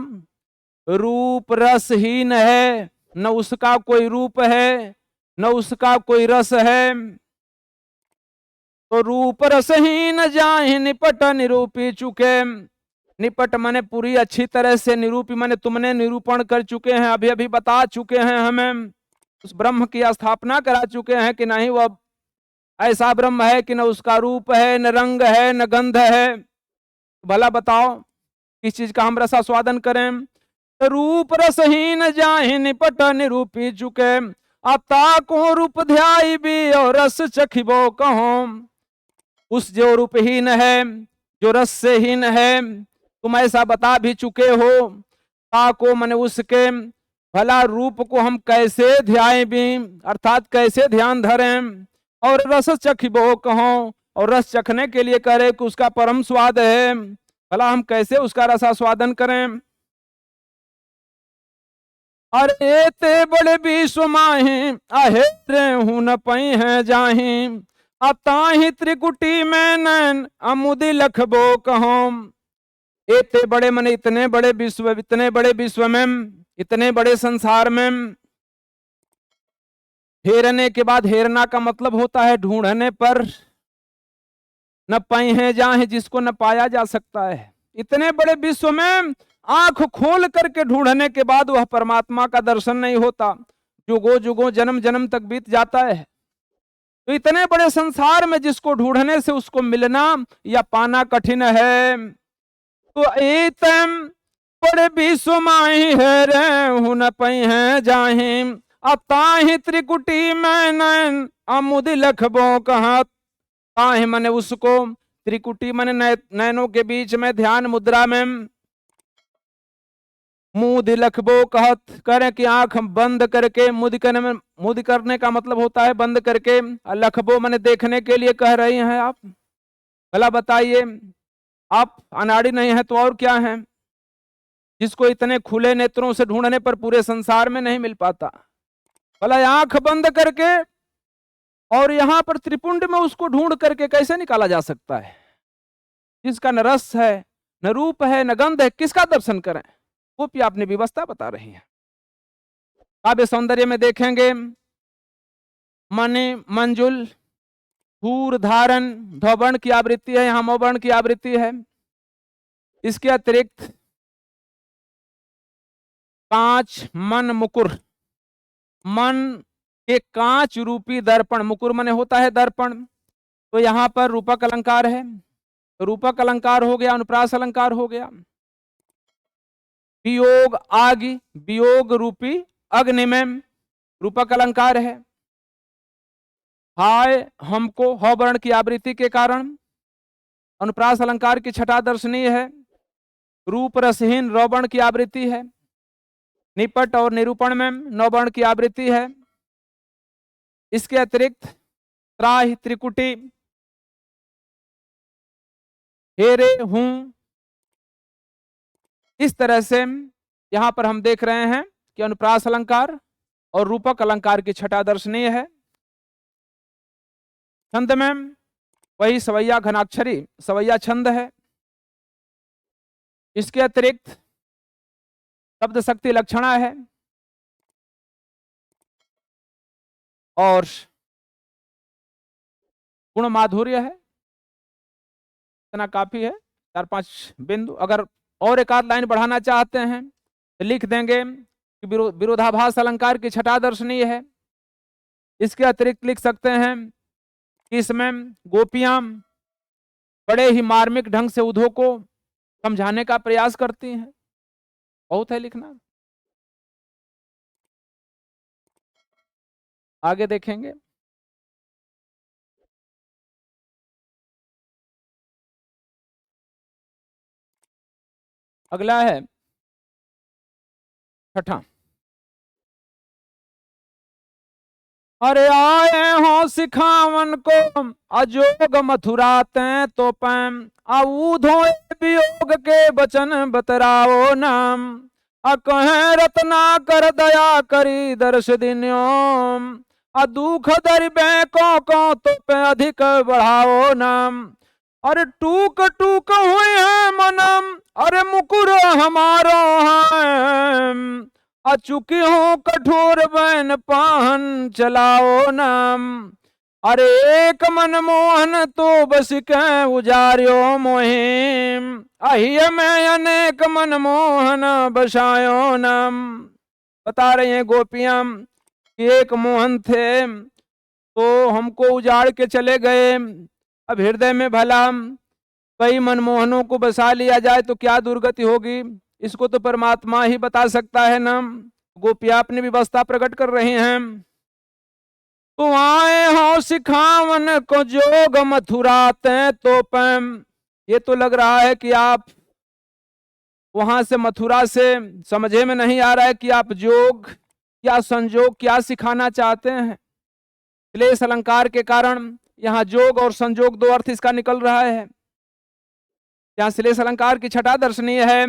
रूप रसहीन है, न उसका कोई रूप है न उसका कोई रस है। तो रूप रसहीन जाहि निपट निरूपी चुके। निपट माने पूरी अच्छी तरह से, निरूपी माने तुमने निरूपण कर चुके हैं, अभी अभी बता चुके हैं हमें, उस ब्रह्म की स्थापना करा चुके हैं कि नहीं वह ऐसा ब्रह्म है कि न उसका रूप है, न रंग है, न गंध है। भला बताओ किस चीज का हम रसास्वादन करें। रूप रसहीन जाहि निपट निरूपी चुके। अता को रूप ध्याई भी और रस चखिबो कहो। उस जो रूपहीन है, जो रस से हीन है, तुम ऐसा बता भी चुके हो। ताको मने उसके भला रूप को हम कैसे ध्याएं भी, अर्थात कैसे ध्यान धरें। और रस चखिबो कहो, और रस चखने के लिए करे कि उसका परम स्वाद है, भला हम कैसे उसका रसास्वादन करें। अरे ते बड़े विश्व माही आहेरे हूं न पई है जाही। अताही त्रिकुटी में नैन अमुदी लखबो कहो। इतने बड़े मने इतने बड़े विश्व, इतने बड़े विश्व में, इतने बड़े संसार में, हेरने के बाद, हेरना का मतलब होता है ढूंढने पर, न पाए हैं जाहे जिसको न पाया जा सकता है। इतने बड़े विश्व में आंख खोल करके ढूंढने के बाद वह परमात्मा का दर्शन नहीं होता, जुगों जुगों जन्म जन्म तक बीत जाता है। तो इतने बड़े संसार में जिसको ढूंढने से उसको मिलना या पाना कठिन है। तो इतम बड़े विश्व माही है रे हूं न पई है जाही। अताही त्रिकुटी में नैन अमुद लखबो कहा। ताहि मने उसको, त्रिकुटी मने नैनों के बीच में ध्यान मुद्रा में, मुद लखबो कहत करें कि आंख बंद करके, मुद करने का मतलब होता है बंद करके, लखबो मने देखने के लिए कह रही हैं आप। भला बताइए, आप अनाड़ी नहीं है तो और क्या है, जिसको इतने खुले नेत्रों से ढूंढने पर पूरे संसार में नहीं मिल पाता। भला आंख बंद करके और यहां पर त्रिपुंड में उसको ढूंढ करके कैसे निकाला जा सकता है, जिसका न रस है, न रूप है, न गंध है, किसका दर्शन करें। वो भी आपने व्यवस्था बता रही है। काव्य सौंदर्य में देखेंगे, मणि मंजुल पूर धारण, धौवर्ण की आवृत्ति है, यहां मौवर्ण की आवृत्ति है। इसके अतिरिक्त कांच मन मुकुर, मन के कांच रूपी दर्पण, मुकुर मने होता है दर्पण, तो यहां पर रूपक अलंकार है, रूपक अलंकार हो गया, अनुप्रास अलंकार हो गया। वियोग आगि, वियोग रूपी अग्नि में रूपक अलंकार है। हाय हमको, ह वर्ण की आवृत्ति के कारण अनुप्रास अलंकार की छठा दर्शनीय है। रूप रसहीन रौवर्ण की आवृत्ति है। निपट और निरूपण में नौवर्ण की आवृत्ति है। इसके अतिरिक्त त्राहि त्रिकुटी, हेरे हूं, इस तरह से यहां पर हम देख रहे हैं कि अनुप्रास अलंकार और रूपक अलंकार की छठा दर्शनीय है। छंद में वही सवैया घनाक्षरी सवैया छंद है। इसके अतिरिक्त शब्द शक्ति लक्षणा है और गुण माधुर्य है। इतना काफी है, 4-5 बिंदु। अगर और एक आध लाइन बढ़ाना चाहते हैं तो लिख देंगे कि विरोधाभास अलंकार की छठा दर्शनीय है। इसके अतिरिक्त लिख सकते हैं कि इसमें गोपियां बड़े ही मार्मिक ढंग से उद्धव को समझाने का प्रयास करती हैं। बहुत है लिखना, आगे देखेंगे। अगला है छठा। अरे आए हो सिखावन को अजोग मथुरा ते तो पैम। आऊधो वियोग के वचन बतराओ नाम। अकहे रत्ना कर दया करी दर्श दिन्योम। दुख दरिबे को तो पे अधिक बढ़ाओ नाम। अरे टूक टूक हुए हैं मनम, अरे मुकुर हमारो है, अचुकी हूँ कठोर बैन पाहन चलाओ नाम। अरे एक मन मोहन तो बस के उजार्यो मोहिम, अहिय में अनेक मन मोहन बसायो नाम। बता रही हैं गोपियां कि एक मोहन थे तो हमको उजाड़ के चले गए, अब हृदय में भला कई मनमोहनों को बसा लिया जाए तो क्या दुर्गति होगी, इसको तो परमात्मा ही बता सकता है ना। गोपियां अपनी व्यवस्था प्रकट कर रही हैं। तो आए हो सिखावन को जोग मथुराते तो पैम, ये तो लग रहा है कि आप वहां से मथुरा से समझे में नहीं आ रहा है कि आप जोग या संजोग क्या सिखाना चाहते हैं। क्लेश अलंकार के कारण यहाँ जोग और संजोग दो अर्थ इसका निकल रहा है। यहाँ श्लेष अलंकार की छठा दर्शनीय है।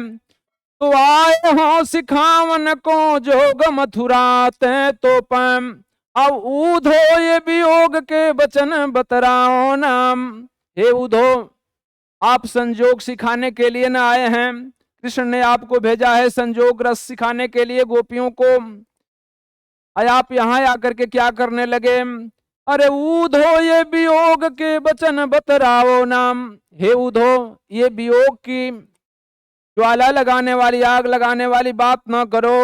तो आए हो सिखावन को जोग मथुराते तो पैम, अब ऊधो ये वियोग के वचन बतराओ नाम। हे उधो, आप संजोग सिखाने के लिए न आए हैं, कृष्ण ने आपको भेजा है संजोग रस सिखाने के लिए गोपियों को। आप यहाँ आकर के क्या करने लगे। अरे ऊधो ये वियोग के वचन बतराओ नाम। हे उधो, ये वियोग की ज्वाला लगाने वाली, आग लगाने वाली बात न करो।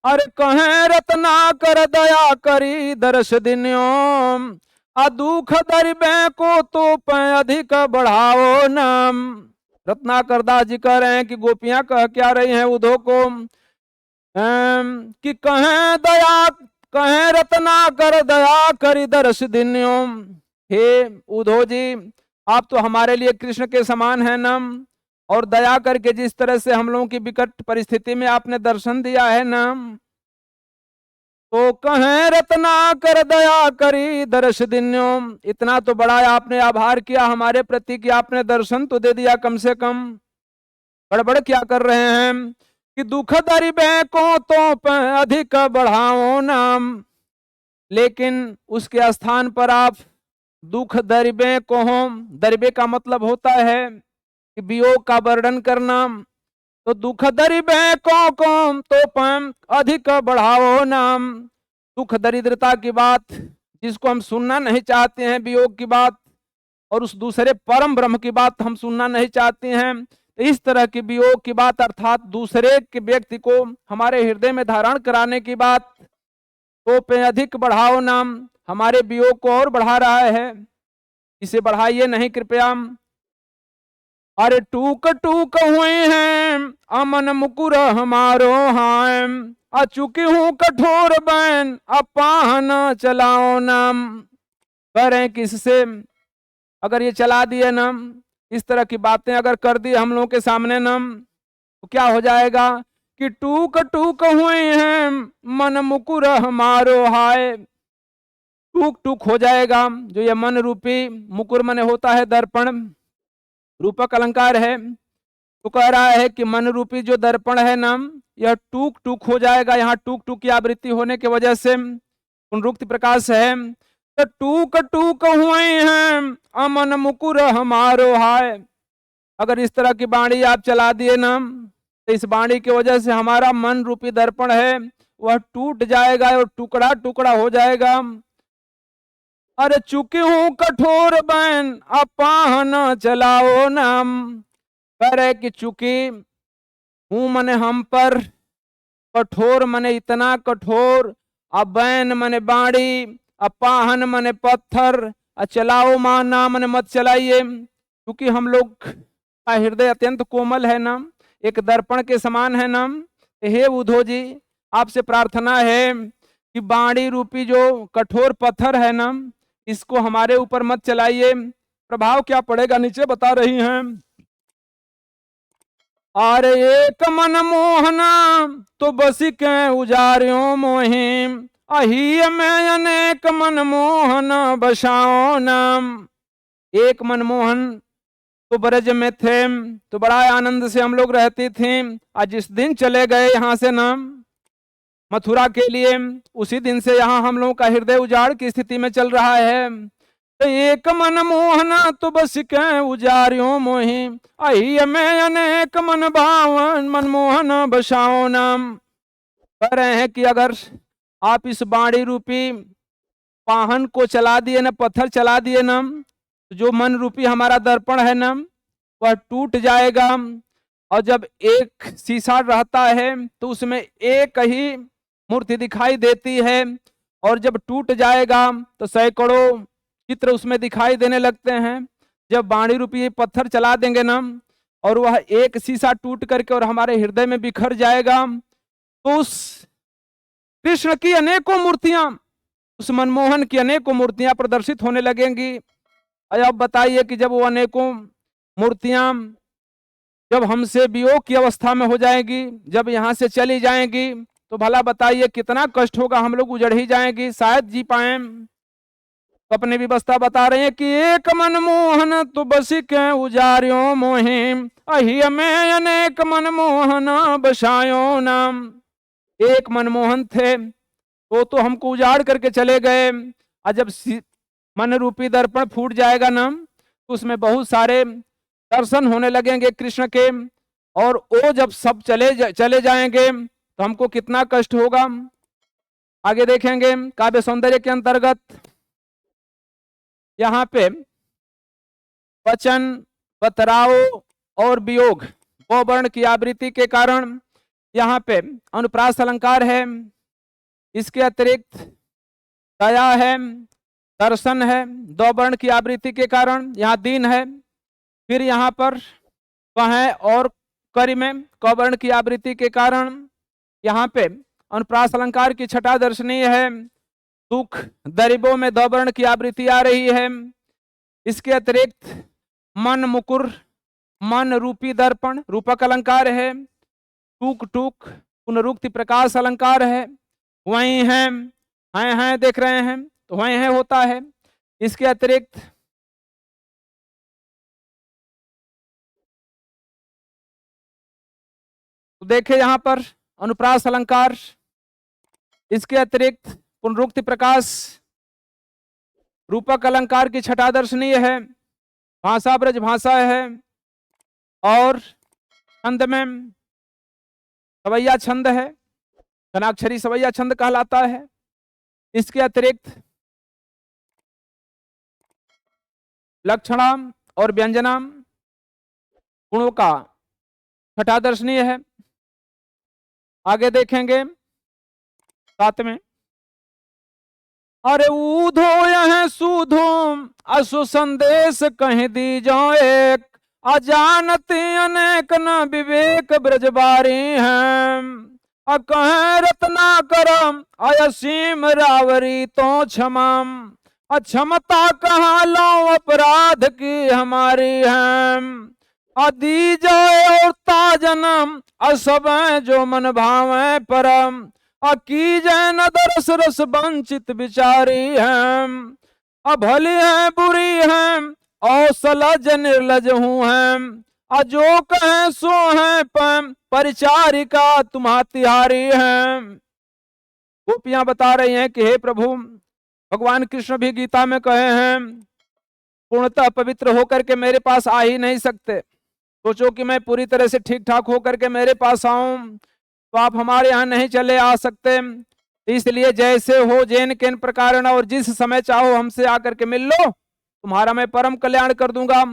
अरे कहें रत्ना कर दया करी दर्श दिन्यों, दुख दरिबे को तो अधिक बढ़ाओ नाम। रत्नाकर दास जी कह रहे हैं कि गोपियां कह क्या रही हैं उधो को कि कहें रत्ना कर दया करी दर्श दिन्यों। हे उधो जी, आप तो हमारे लिए कृष्ण के समान है नम, और दया करके जिस तरह से हम लोगों की विकट परिस्थिति में आपने दर्शन दिया है नम, तो कहें रत्ना कर दया करी दर्श दिन्यों। इतना तो बड़ा आपने आभार किया हमारे प्रति कि आपने दर्शन तो दे दिया कम से कम। बड़बड़ क्या कर रहे हैं कि दुख दरिबे को तो अधिक बढ़ाओ नाम, लेकिन उसके स्थान पर आप दुख दरिबे को हो। दरिबे का मतलब होता है कि वियोग का वर्णन करना, तो दुख दरिबे को तो अधिक बढ़ाओ नाम। दुख दरिद्रता की बात जिसको हम सुनना नहीं चाहते हैं, वियोग की बात, और उस दूसरे परम ब्रह्म की बात हम सुनना नहीं चाहते हैं। इस तरह की वियोग की बात अर्थात दूसरे के व्यक्ति को हमारे हृदय में धारण कराने की बात, तो पे अधिक बढ़ाओ नाम, हमारे वियोग को और बढ़ा रहा है, इसे बढ़ाइए नहीं कृपया। अरे टूक टूक हुए हैं अमन मुकुर हमारो हायम, अचुकी हूं कठोर बैन अपाहन चलाओ नाम। कह रहे हैं किससे अगर ये चला दिए नम, इस तरह की बातें अगर कर दी हम लोगों के सामने नम, तो क्या हो जाएगा कि टूक टूक हुए हैं मन मुकुर हमारो हाय। टूक टूक हो जाएगा, जो ये मन रूपी मुकुर मन होता है दर्पण, रूपक अलंकार है, तो कह रहा है कि मन रूपी जो दर्पण है नम, यह टूक टूक हो जाएगा। यहाँ टूक टूक की आवृत्ति होने की वजह से पुनरुक्ति प्रकाश है। तो टूक टूक हुए हैं अमन मुकुर हमारो हाय। अगर इस तरह की बाणी आप चला दिए ना, तो इस बाणी की वजह से हमारा मन रूपी दर्पण है वह टूट जाएगा और टुकड़ा टुकड़ा हो जाएगा। अरे चुकी हूं कठोर बैन अपाहन चलाओ नाम। कह रहे कि चुकी हूं मने हम पर, कठोर मने इतना कठोर, अबैन मने बाड़ी, अपाहन मने पत्थर, चलाओ मां ना मने मत चलाइए। क्योंकि हम लोग का हृदय अत्यंत कोमल है ना, एक दर्पण के समान है ना। हे उधो जी, आपसे प्रार्थना है कि बाणी रूपी जो कठोर पत्थर है ना, इसको हमारे ऊपर मत चलाइए। प्रभाव क्या पड़ेगा नीचे बता रही हैं। अरे एक मन मोहना तो बसी के उजारियों मोहिम, अही में अनेक मन मोहन बसाओ नाम। एक मनमोहन तो ब्रज में थे, तो बड़ा आनंद से हम लोग रहती थी। आज जिस दिन चले गए यहाँ से नाम मथुरा के लिए, उसी दिन से यहाँ हम लोगों का हृदय उजाड़ की स्थिति में चल रहा है। तो एक मन मोहन तु बस के उजारियों मोहि, अहि में अनेक मन भावन मनमोहन बसाओ नाम। कह रहे हैं कि अगर आप इस बाणी रूपी वाहन को चला दिए ना, पत्थर चला दिए ना, तो जो मन रूपी हमारा दर्पण है ना वह टूट जाएगा। और जब एक शीशा रहता है तो उसमें एक ही मूर्ति दिखाई देती है, और जब टूट जाएगा तो सैकड़ों चित्र उसमें दिखाई देने लगते हैं। जब बाणी रूपी पत्थर चला देंगे ना और वह एक शीशा टूट करके और हमारे हृदय में बिखर जाएगा, तो उस कृष्ण की अनेकों मूर्तियां, उस मनमोहन की अनेकों मूर्तियां प्रदर्शित होने लगेंगी। अब बताइए कि जब वो अनेकों मूर्तियां जब हमसे वियोग की अवस्था में हो जाएगी, जब यहाँ से चली जाएंगी, तो भला बताइए कितना कष्ट होगा, हम लोग उजड़ ही जाएंगे, शायद जी पाए। तो अपनी व्यवस्था बता रहे हैं कि एक मनमोहन तु बसी के उजारियों मोहिम, अहि में अनेक मनमोहन बसायो नाम। एक मनमोहन थे वो तो हमको उजाड़ करके चले गए, और जब मन रूपी दर्पण फूट जाएगा ना तो उसमें बहुत सारे दर्शन होने लगेंगे कृष्ण के, और वो जब सब चले जाएंगे तो हमको कितना कष्ट होगा। आगे देखेंगे काव्य सौंदर्य के अंतर्गत यहाँ पे वचन, बतराव और वियोग वो वर्ण की आवृत्ति के कारण यहाँ पे अनुप्रास अलंकार है। इसके अतिरिक्त दया है, दर्शन है, दो वर्ण की आवृत्ति के कारण यहाँ दीन है। फिर यहाँ पर वह और करी में कवर्ण की आवृत्ति के कारण यहाँ पे अनुप्रास अलंकार की छठा दर्शनीय है। दुख दरिबों में दो वर्ण की आवृत्ति आ रही है। इसके अतिरिक्त मन मुकुर, मन रूपी दर्पण रूपक अलंकार है। टूक टूक पुनरुक्ति प्रकाश अलंकार है। वहीं हैं देख रहे हैं तो वहीं है होता है। इसके अतिरिक्त तो देखे यहाँ पर अनुप्रास अलंकार। इसके अतिरिक्त पुनरुक्ति प्रकाश रूपक अलंकार की छठा दर्शनीय है। भाषा ब्रज भाषा है, और छंद में सवैया छंद है, घनाक्षरी सवैया छंद कहलाता है। इसके अतिरिक्त लक्षणाम और व्यंजनाम गुणों का छठा दर्शनीय है। आगे देखेंगे साथ में, अरे ऊधो यह सूधो असु संदेश कह दी जो एक, अजानती अनेक न विवेक ब्रजबारी हैं, अकह रत्ना करम अयसीम रावरी तो क्षमाम, अक्षमता कहाँ लो अपराध की हमारी है, अदी जाए और ताजनम असब जो मन भावे परम, अकी जैन दरस रस वंचित बिचारी है, अभली है बुरी है औसलज निर्लज हूँ है, अजो कहे सो है परिचारिका तुम्हा तिहारी है। गोपियां बता रही हैं कि हे प्रभु, भगवान कृष्ण भी गीता में कहे हैं पूर्णतः पवित्र होकर के मेरे पास आ ही नहीं सकते। सोचो कि मैं पूरी तरह से ठीक ठाक होकर के मेरे पास आऊं तो आप हमारे यहाँ नहीं चले आ सकते। इसलिए जैसे हो जैन के प्रकार और जिस समय चाहो हमसे आकर के मिल लो, तुम्हारा मैं परम कल्याण कर दूंगा।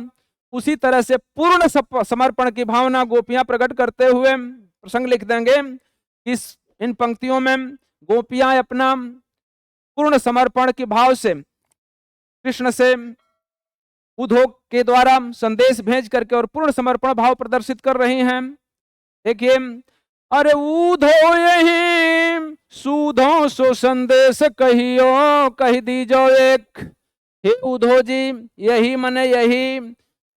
उसी तरह से पूर्ण समर्पण की भावना गोपियां प्रकट करते हुए प्रसंग लिख देंगे। इस इन पंक्तियों में गोपियां अपना पूर्ण समर्पण के भाव से कृष्ण से उद्योग के द्वारा संदेश भेज करके और पूर्ण समर्पण भाव प्रदर्शित कर रही हैं। देखिए, अरे ऊधो यही सूधो सो संदेश कहियो कह दीजो एक, हे उधो जी यही मने यही,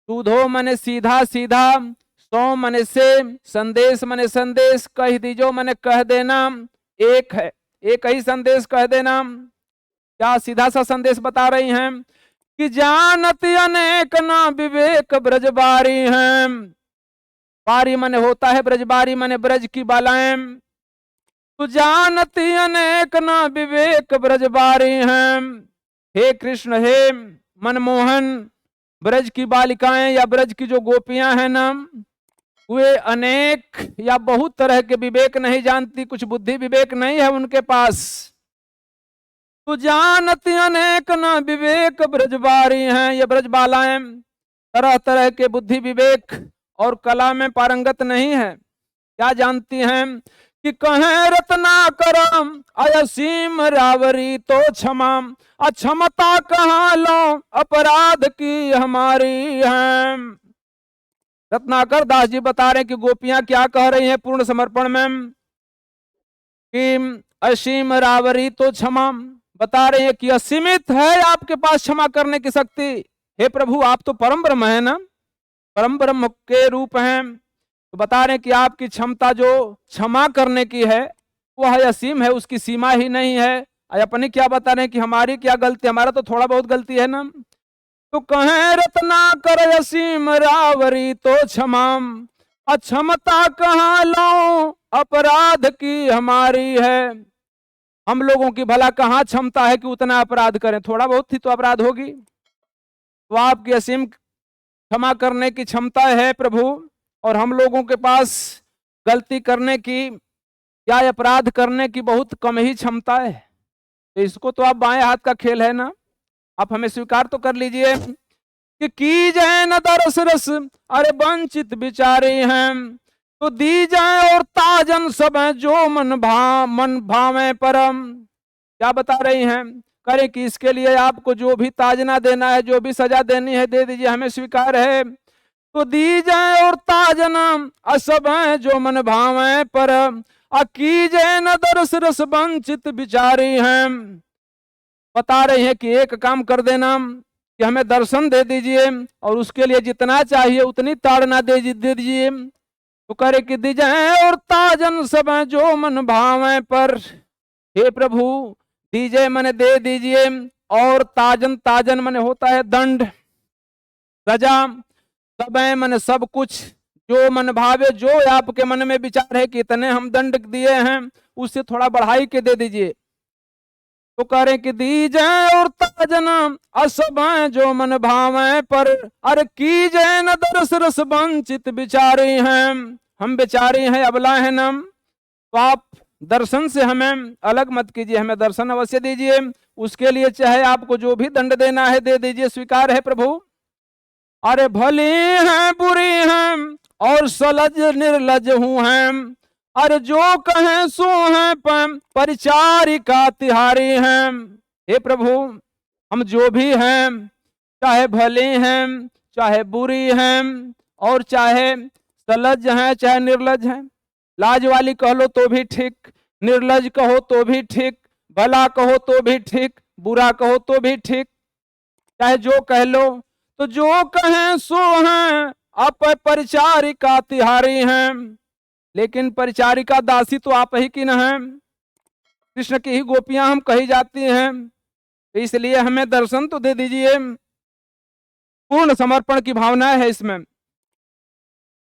सूधो मने सीधा सीधा, सो मने से, संदेश मने संदेश, कह दीजो मने कह देना, एक है एक ही संदेश कह देना। क्या सीधा सा संदेश बता रही हैं कि जानती अनेक ना विवेक ब्रजबारी हैं। बारी मने होता है ब्रजबारी मने ब्रज की बालाएं। तो जानती अनेक ना विवेक ब्रजबारी हैं। हे कृष्ण, हे मनमोहन ब्रज की बालिकाएं या ब्रज की जो गोपियां हैं ना, वे अनेक या बहुत तरह के विवेक नहीं जानती, कुछ बुद्धि विवेक नहीं है उनके पास। तो जानती अनेक न विवेक ब्रजबारी हैं, ये ब्रजबालाएं तरह तरह के बुद्धि विवेक और कला में पारंगत नहीं है। क्या जानती हैं कि कहें रत्नाकरम अयसीम रावरी तो क्षमा, अक्षमता कहाँ लो अपराध की हमारी है। रत्नाकर दास जी बता रहे हैं कि गोपियां क्या कह रही हैं पूर्ण समर्पण में कि असीम रावरी तो क्षमा, बता रहे हैं कि असीमित है आपके पास क्षमा करने की शक्ति। हे प्रभु, आप तो परम ब्रह्म है ना, परम ब्रह्म के रूप हैं, तो बता रहे हैं कि आपकी क्षमता जो क्षमा करने की है वह असीम है, उसकी सीमा ही नहीं है। अपनी क्या बता रहे हैं कि हमारी क्या गलती, हमारा तो थोड़ा बहुत गलती है ना। तो कहें रत्नाकर असीम रावरी तो क्षमा, अक्षमता कहाँ लो अपराध की हमारी है। हम लोगों की भला कहाँ क्षमता है कि उतना अपराध करें, थोड़ा बहुत ही तो अपराध होगी। तो आपकी असीम क्षमा करने की क्षमता है प्रभु, और हम लोगों के पास गलती करने की या अपराध करने की बहुत कम ही क्षमता है। तो इसको तो आप बाएं हाथ का खेल है ना, आप हमें स्वीकार तो कर लीजिए कि कीजिए न दरस रस अरे वंचित बिचारे हैं, तो दी जाए और ताजन सब जो मन भावे परम। क्या बता रही हैं, करें कि इसके लिए आपको जो भी ताजना देना है, जो भी सजा देनी है दे दीजिए, हमें स्वीकार है। तो दी जाए और ताजना असब है जो मन भावे परम, कीजिए न दरस रस वंचित बिचारी हैं। बता रहे हैं कि एक काम कर देना कि हमें दर्शन दे दीजिए और उसके लिए जितना चाहिए उतनी ताड़ना दे दीजिए। तो करे कि दीजिए और ताजन सब जो मन भावे पर। हे प्रभु, दीजिए मने दे दीजिए, और ताजन, ताजन मने होता है दंड, सजा, सब मने सब कुछ, जो मन भावे, जो आपके मन में विचार है कि इतने हम दंड दिए हैं उससे थोड़ा बढ़ाई के दे दीजिए। तो करें कि दीजिए और ताजना असब जो मन भावे पर, अरे कीजिए न दरस रस वंचित बिचारी हैं। हम बेचारी हैं, अबला हैं नम, तो आप दर्शन से हमें अलग मत कीजिए, हमें दर्शन अवश्य दीजिए। उसके लिए चाहे आपको जो भी दंड देना है दे दीजिए, स्वीकार है प्रभु। अरे भली हैं बुरी हैं और सलज निर्लज हूं हैं, अरे जो कहें सो हैं परिचारिका तिहारी हैं। हे प्रभु, हम जो भी हैं, चाहे भले हैं चाहे बुरी हैं और चाहे सलज हैं चाहे निर्लज हैं, लाज वाली कह लो तो भी ठीक, निर्लज कहो तो भी ठीक, भला कहो तो भी ठीक, बुरा कहो तो भी ठीक, चाहे जो कह लो। तो जो कहें सो हैं आप परिचारिका तिहारी हैं, लेकिन परिचारिका दासी तो आप ही की न हैं, कृष्ण की ही गोपियां हम कही जाती हैं, तो इसलिए हमें दर्शन तो दे दीजिए। पूर्ण समर्पण की भावना है इसमें,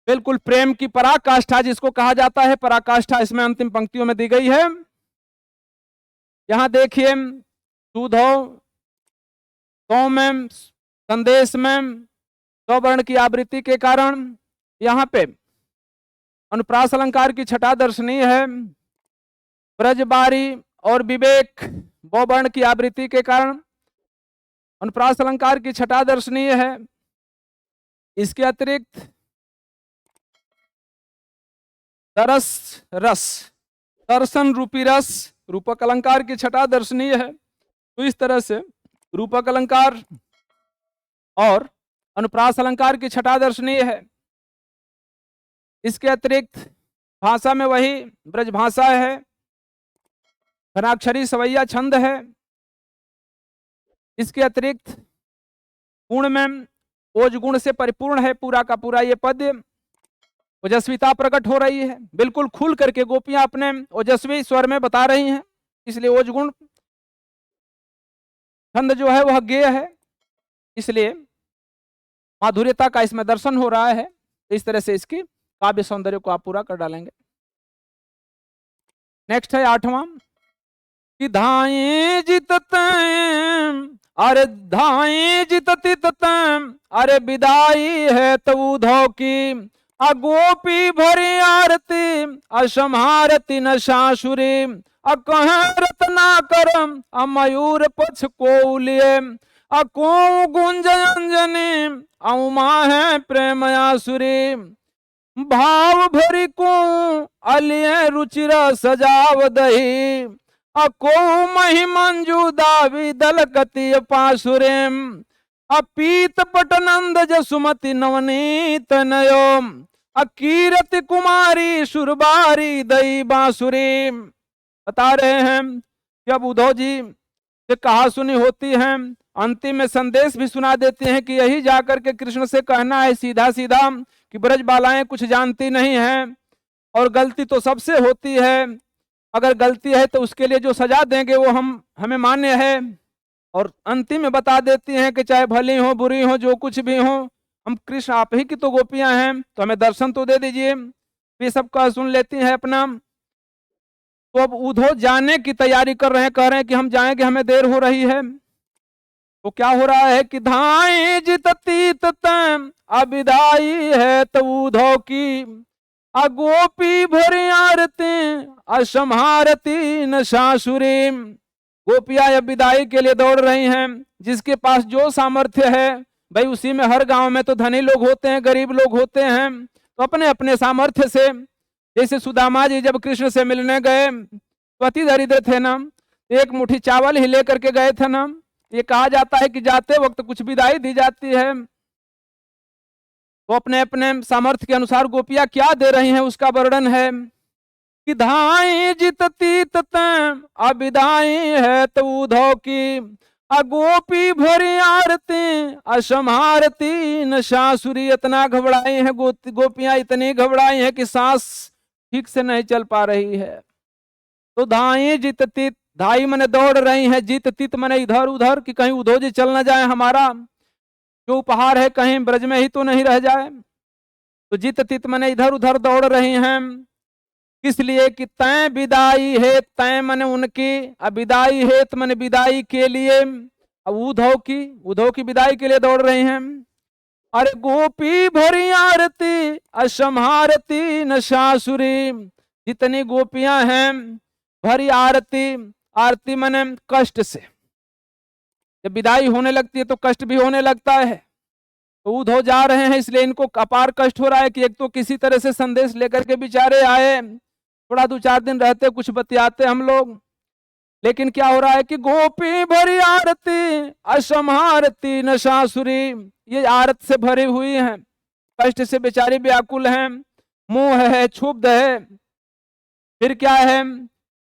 बिल्कुल प्रेम की पराकाष्ठा जिसको कहा जाता है, पराकाष्ठा इसमें अंतिम पंक्तियों में दी गई है। यहां देखिए, सुधो तो में संदेश में स्वर्ण की आवृत्ति के कारण यहाँ पे अनुप्रास अलंकार की छटा दर्शनीय है, ब्रजबारी और विवेक वर्ण की आवृत्ति के कारण अनुप्रास अलंकार की छटा दर्शनीय है। इसके अतिरिक्त तरस रस, दर्शन रूपी रस, रूपक अलंकार की छटा दर्शनीय है। तो इस तरह से रूपक अलंकार और अनुप्रास अलंकार की छटा दर्शनीय है। इसके अतिरिक्त भाषा में वही ब्रज भाषा है, घनाक्षरी सवैया छंद है। इसके अतिरिक्त गुण में ओज गुण से परिपूर्ण है पूरा का पूरा ये पद्य, ओजस्विता प्रकट हो रही है, बिल्कुल खुल करके गोपियां अपने ओजस्वी स्वर में बता रही हैं, इसलिए ओज गुण छंद जो है वह गेय है, इसलिए माधुर्यता का इसमें दर्शन हो रहा है। इस तरह से इसकी काव्य सौंदर्य को आप पूरा कर डालेंगे। नेक्स्ट है 8वां कि धाये जितते अरे धाई जित तित तैं, अरे विदाई है तो उधो की, गोपी भरी आरती असंहारती न सासुरी, कह रत्ना करम मयूर पक्ष को लिए, को गुंज अंजनी उमा है प्रेम आसुरी, भाव भरी को अलिय रुचिर सजाव दही, को मही मंजू दावी दल कति पासुरेम, पीत पटनंद जसुमति नवनीत नयो, कीरति कुमारी सुरबारी दई बांसुरी। बता रहे हैं कि अब उद्धव जी से कहा सुनी होती है, अंतिम में संदेश भी सुना देते हैं कि यही जाकर के कृष्ण से कहना है सीधा सीधा कि ब्रज बालाएं कुछ जानती नहीं हैं और गलती तो सबसे होती है, अगर गलती है तो उसके लिए जो सजा देंगे वो हमें मान्य है। और अंतिम में बता देती हैं कि चाहे भली हो बुरी हो जो कुछ भी हो, हम कृष्ण आप ही की तो गोपियां हैं, तो हमें दर्शन तो दे दीजिए। ये सब का सुन लेती हैं अपना। तो अब उद्धव जाने की तैयारी कर रहे हैं, कह रहे हैं कि हम जाएंगे, हमें देर हो रही है। तो क्या हो रहा है कि धाई जित तीत तैं, अविदाई है तो उद्धव की, गोपी भरी आरती असंहारती न सासुरी। गोपियां अब विदाई के लिए दौड़ रही हैं, जिसके पास जो सामर्थ्य है भाई, उसी में हर गांव में तो धनी लोग होते हैं, गरीब लोग होते हैं, तो अपने अपने सामर्थ्य से, जैसे सुदामा जी जब कृष्ण से मिलने गए तो अति दरिद्र थे ना, एक मुट्ठी चावल ही लेकर के गए थे ना। ये कहा जाता है कि जाते वक्त कुछ विदाई दी जाती है, तो अपने अपने सामर्थ्य के अनुसार गोपियां क्या दे रही हैं उसका वर्णन है कि धाई जित तीत तैं, अविदाई है तो उद्धव की, गोपी भरी आरती असंहारती न सासुरी। इतना घबराई है गोपियां, इतनी घबराई है कि सांस ठीक से नहीं चल पा रही है। तो धाई जित तीत, धाई मने दौड़ रही है, जित तीत मने इधर उधर कि कहीं उद्धव जी चल न जाए, हमारा जो उपहार है कहीं ब्रज में ही तो नहीं रह जाए। तो जित तीत मने इधर उधर दौड़ रही हैं, किस लिए कि तैं विदाई है, तैं मने उनकी, विदाई है तो मने विदाई के लिए, अब उद्धव की विदाई के लिए दौड़ रही हैं। अरे गोपी भरी आरती असंहारती न सासुरी, जितनी गोपियां हैं भरी आरती, आरती मने कष्ट से, जब विदाई होने लगती है तो कष्ट भी होने लगता है। तो उद्धव जा रहे हैं इसलिए इनको अपार कष्ट हो रहा है कि एक तो किसी तरह से संदेश लेकर के बेचारे आए, थोड़ा 2-4 दिन रहते, कुछ बतियाते हम लोग, लेकिन क्या हो रहा है कि गोपी भरी आरती असंहारती न सासुरी, ये आरत से भरी हुई हैं, कष्ट से बेचारी व्याकुल हैं, मोह है, क्षुब्ध है, फिर क्या है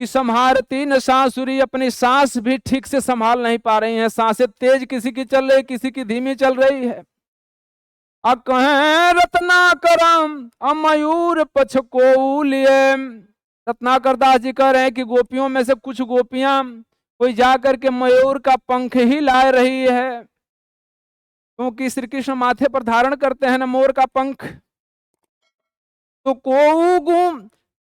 कि संहारती न सासुरी, अपनी सांस भी ठीक से संभाल नहीं पा रही हैं, सांसें तेज किसी की चल रही, किसी की धीमी चल रही है। कहें रत्नाकरम मयूर पछ को लिए, रत्नाकर दास जी कह रहे हैं कि गोपियों में से कुछ गोपियां कोई जाकर के मयूर का पंख ही लाए रही है, क्योंकि श्री कृष्ण माथे पर धारण करते हैं ना मोर का पंख। तो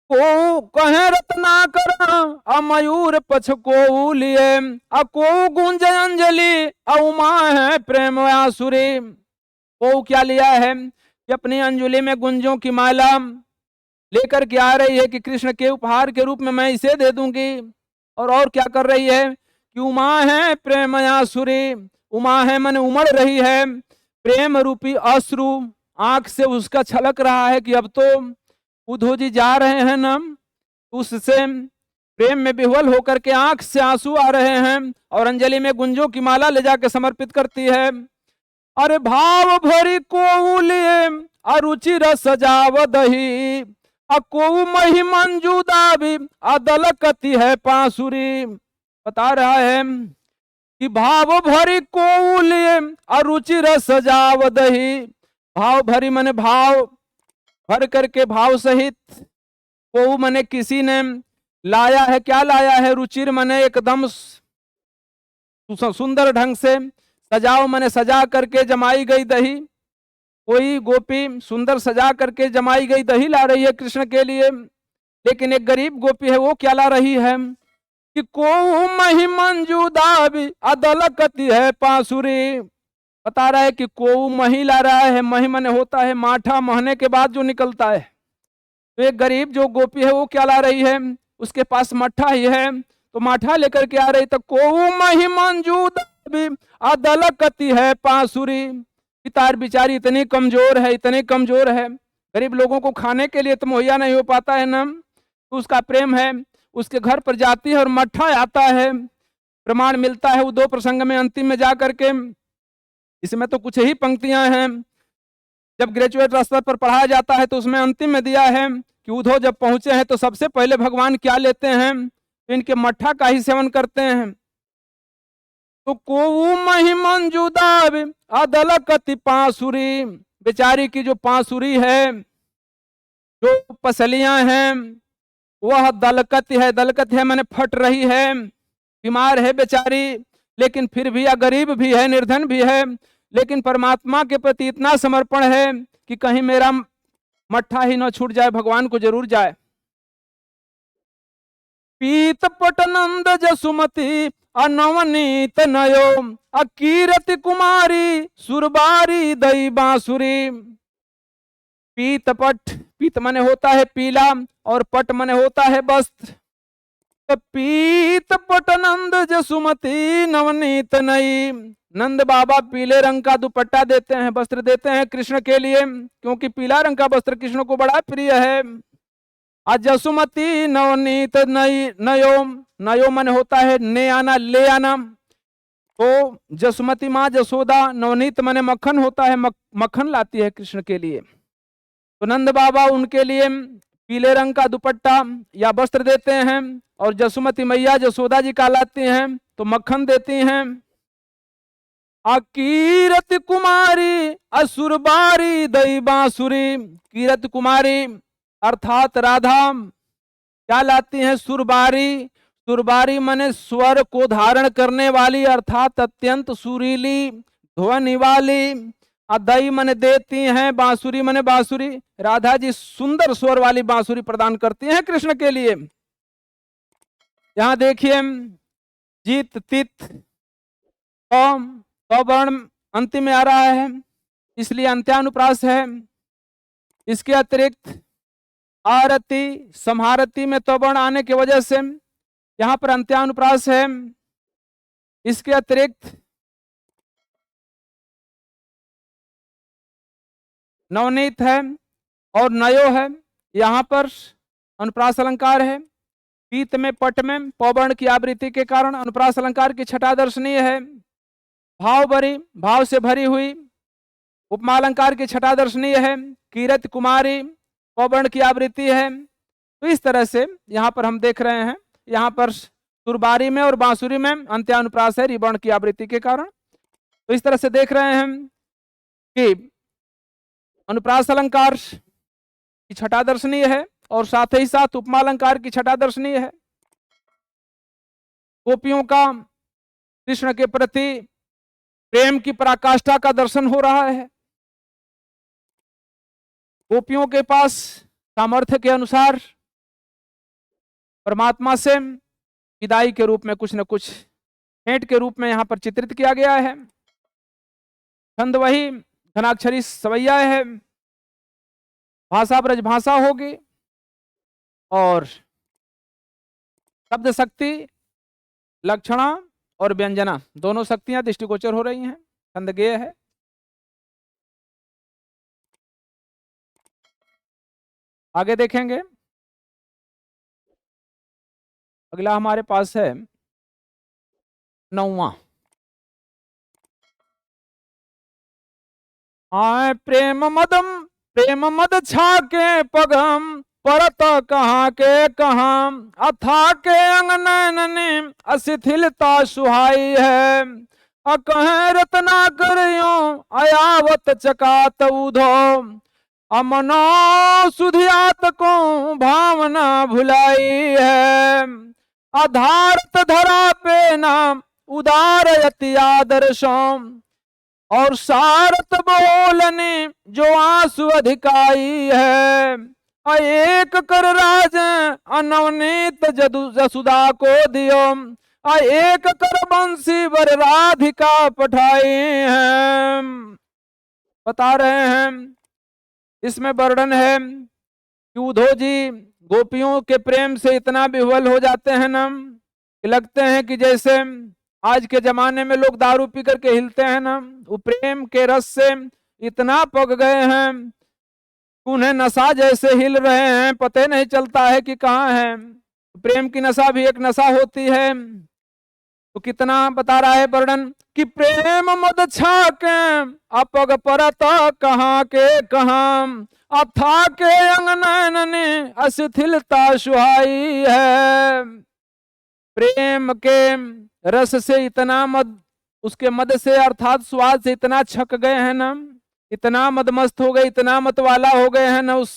को कहे रत्नाकर मयूर पछ को लिए, को गुंज अंजलि उमा है प्रेम आसुरी। को क्या लिया है कि अपनी अंजलि में गुंजों की माला लेकर के आ रही है कि कृष्ण के उपहार के रूप में मैं इसे दे दूंगी। और क्या कर रही है कि उमा है प्रेम आसुरी, उमा है मन उमड़ रही है, प्रेम रूपी अश्रु आंख से उसका छलक रहा है कि अब तो उद्धव जी जा रहे हैं ना, उससे प्रेम में विह्वल होकर के आंख से आंसू आ रहे हैं और अंजलि में गुंजों की माला ले जाकर समर्पित करती है। अरे भाव भरी को लिए अरुचि रस सजाव दही, को मही मंजू दावी अदल कति है पासुरी। बता रहा है कि भाव भरी को लिए अरुचि रस सजाव दही, भाव भरी मने भाव भर करके, भाव सहित, को मने किसी ने लाया है, क्या लाया है, रुचिर मने एकदम सुंदर ढंग से, सजाओ मने सजा करके जमाई गई दही, कोई गोपी सुंदर सजा करके जमाई गई दही ला रही है कृष्ण के लिए। लेकिन एक गरीब गोपी है, वो क्या ला रही है कि को मही मंजूदा भी अदलकती है पासुरी। बता रहा है कि को मही ला रहा है, मही मने होता है माठा, महने के बाद जो निकलता है। तो एक गरीब जो गोपी है वो क्या ला रही है, उसके पास मट्ठा ही है, तो माठा लेकर के आ रही। तो को मही मंजूदा भी अदलकती है पासुरी। तार बिचारी इतनी कमजोर है, इतनी कमजोर है, गरीब लोगों को खाने के लिए तो मुहैया नहीं हो पाता है ना। तो उसका प्रेम है, उसके घर पर जाती है और मट्ठा आता है। प्रमाण मिलता है वो दो प्रसंग में, अंतिम में जा करके, इसमें तो कुछ ही पंक्तियां हैं। जब ग्रेजुएट स्तर पर पढ़ाया जाता है तो उसमें अंतिम में दिया है कि उद्धव जब पहुंचे हैं तो सबसे पहले भगवान क्या लेते हैं, तो इनके मट्ठा का ही सेवन करते हैं। तो को मही मंजूदा अदलकती पासुरी। बेचारी की जो पासुरी है, जो पसलियां हैं, वह दलकत है। दलकत है मैंने फट रही है, बीमार है बेचारी, लेकिन फिर भी या गरीब भी है, निर्धन भी है, लेकिन परमात्मा के प्रति इतना समर्पण है कि कहीं मेरा मट्ठा ही न छूट जाए, भगवान को जरूर जाए। पीत पटनंद जसुमती अनवनीत नयो अकीरति कुमारी सुरबारी दई बांसुरी। पीत पट, पीत मने होता है पीला और पट मने होता है वस्त्र। तो पीत पटनंद जसुमती नवनीत नई। नंद बाबा पीले रंग का दुपट्टा देते हैं, वस्त्र देते हैं कृष्ण के लिए, क्योंकि पीला रंग का वस्त्र कृष्ण को बड़ा प्रिय है। जसुमती नवनीत नई नयो, नयो मन होता है ने आना, ले आना। तो जसुमती माँ जसोदा, नवनीत मने मक्खन होता है, मक्खन लाती है कृष्ण के लिए। तो नंद बाबा उनके लिए पीले रंग का दुपट्टा या वस्त्र देते हैं, और जसुमती मैया जसोदा जी का लाती हैं तो मक्खन देती हैं। अकीरत कुमारी असुरबारी दई बांसुरी। कीरत कुमारी अर्थात राधा क्या लाती हैं, सुरबारी। सुरबारी मने स्वर को धारण करने वाली, अर्थात अत्यंत सुरीली ध्वनि वाली। दई मने देती हैं, बांसुरी मने बांसुरी। राधा जी सुंदर स्वर वाली बांसुरी प्रदान करती हैं कृष्ण के लिए। यहां देखिए जीत तित तो वर्ण अंतिम में आ रहा है, इसलिए अंत्यानुप्रास है। इसके अतिरिक्त आरती संहारती में तो वर्ण आने की वजह से यहां पर अंत्यानुप्रास है। इसके अतिरिक्त नवनीत है और नयो है, यहां पर अनुप्रास अलंकार है। पीत में पट में पौवर्ण की आवृत्ति के कारण अनुप्रास अलंकार की छठा दर्शनीय है। भाव भरी, भाव से भरी हुई उपमा अलंकार की छठा दर्शनीय है। कीरत कुमारी पौवर्ण की आवृत्ति है। तो इस तरह से यहाँ पर हम देख रहे हैं, यहाँ पर सुरबारी में और बांसुरी में अंत्यानुप्रास है रिवर्ण की आवृत्ति के कारण। तो इस तरह से देख रहे हैं कि अनुप्रास अलंकार की छठा दर्शनीय है और साथ ही साथ उपमा अलंकार की छठा दर्शनीय है। गोपियों का कृष्ण के प्रति प्रेम की पराकाष्ठा का दर्शन हो रहा है। गोपियों के पास सामर्थ्य के अनुसार परमात्मा से विदाई के रूप में कुछ न कुछ भेंट के रूप में यहां पर चित्रित किया गया है। छंद वही घनाक्षरी सवैया है, भाषा ब्रजभाषा होगी, और शब्द शक्ति लक्षणा और व्यंजना दोनों शक्तियां दृष्टिगोचर हो रही हैं। छंद गेय है। आगे देखेंगे, अगला हमारे पास है 9वां। आए प्रेम मद छाके पगम परत कहाँ के कहाँ अथा के अंगनैनने अशिथिलता सुहाई है। अकहे रत्ना करियो अयावत चकात उधो अमनो सुधियात को भावना भुलाई है। आधारत धरा पे नाम उदारयति आदर्शों और सारत बोलने जो आंसू अधिकाई है। एक कर राज अनवनीत जसुदा को दियो, एक कर बंसी वर राधिका पठाई हैं। बता रहे हैं इसमें वर्णन है कि उद्धव जी गोपियों के प्रेम से इतना विह्वल हो जाते हैं ना कि लगते हैं कि जैसे आज के जमाने में लोग दारू पी करके हिलते हैं ना, वो प्रेम के रस से इतना पक गए हैं, उन्हें नशा जैसे हिल रहे हैं, पता नहीं चलता है कि कहाँ है। प्रेम की नशा भी एक नशा होती है। तो कितना बता रहा है वर्णन कि प्रेम मद छाके अपग परत कहाँ के कहाँ, अथा के अंगनैन ने अस्थिलता सुहाई है। प्रेम के रस से इतना मद, उसके मद से अर्थात स्वाद से इतना छक गए हैं ना, इतना मदमस्त हो गए, इतना मतवाला हो गए हैं ना उस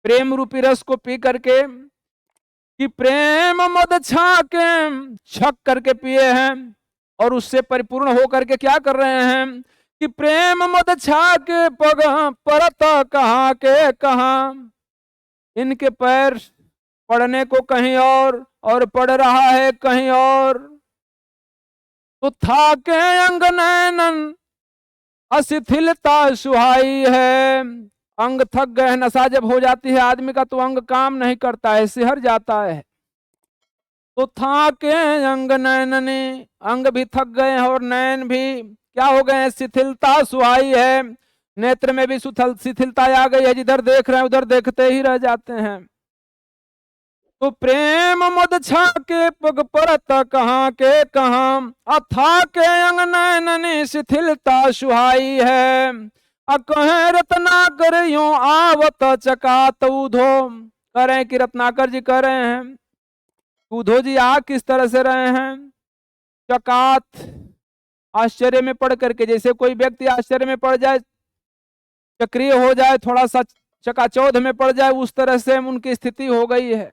प्रेम रूपी रस को पी करके कि प्रेम मद छाके छक करके पिए हैं, और उससे परिपूर्ण होकर के क्या कर रहे हैं कि प्रेम मद छाके पग परत कहाँ के कहाँ, इनके पैर पड़ने को कहीं और पड़ रहा है कहीं और। तो थाके अंग नैनन अशिथिलता सुहाई है, अंग थक गए। नशा जब हो जाती है आदमी का तो अंग काम नहीं करता है, सिहर जाता है। तो थाके अंग नैनने, अंग भी थक गए हैं और नैन भी क्या हो गए हैं, शिथिलता सुहाई है। नेत्र में भी शिथिलता आ गई है, जिधर देख रहे हैं उधर देखते ही रह जाते हैं। तो प्रेम मद छाके पग परत कहाँ के कहाँ, अथा के अंग नैनने शिथिलता सुहाई है। अकहे रत्नाकर यूं आवत चकात उधो, करें कि रत्नाकर जी कह रहे हैं उद्धव जी आ किस तरह से रहे हैं, चकात आश्चर्य में पड़ करके, जैसे कोई व्यक्ति आश्चर्य में पड़ जाए, चक्रिय हो जाए, थोड़ा सा चकाचौध में पड़ जाए, उस तरह से उनकी स्थिति हो गई है।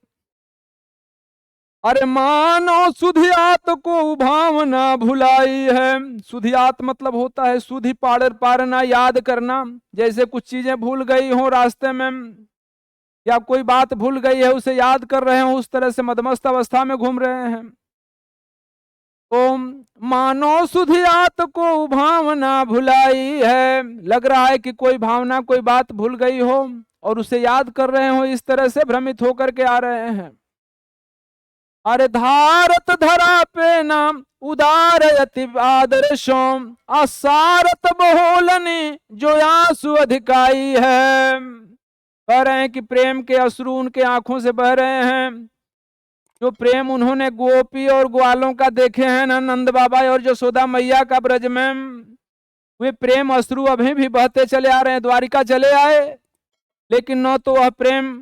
अरे मानो सुधियात को भावना भुलाई है। सुधियात मतलब होता है सुधि पारना, याद करना। जैसे कुछ चीजें भूल गई हो रास्ते में, या कोई बात भूल गई है उसे याद कर रहे हो, उस तरह से मदमस्त अवस्था में घूम रहे हैं। तो मानो सुधियात को भावना भुलाई है, लग रहा है कि कोई भावना कोई बात भूल गई हो और उसे याद कर रहे हो, इस तरह से भ्रमित होकर के आ रहे हैं। अरे धारत धरा पे नाम उदार यति आदर्शों, असारत बहुलनी जो आंसू अधिकाई है। कह रहे हैं कि प्रेम के अश्रु उनके आंखों से बह रहे हैं। जो प्रेम उन्होंने गोपी और ग्वालों का देखे हैं ना, नंद बाबा और यशोदा मैया का ब्रज में, वे प्रेम अश्रु अभी भी बहते चले आ रहे हैं। द्वारिका चले आए लेकिन न तो वह प्रेम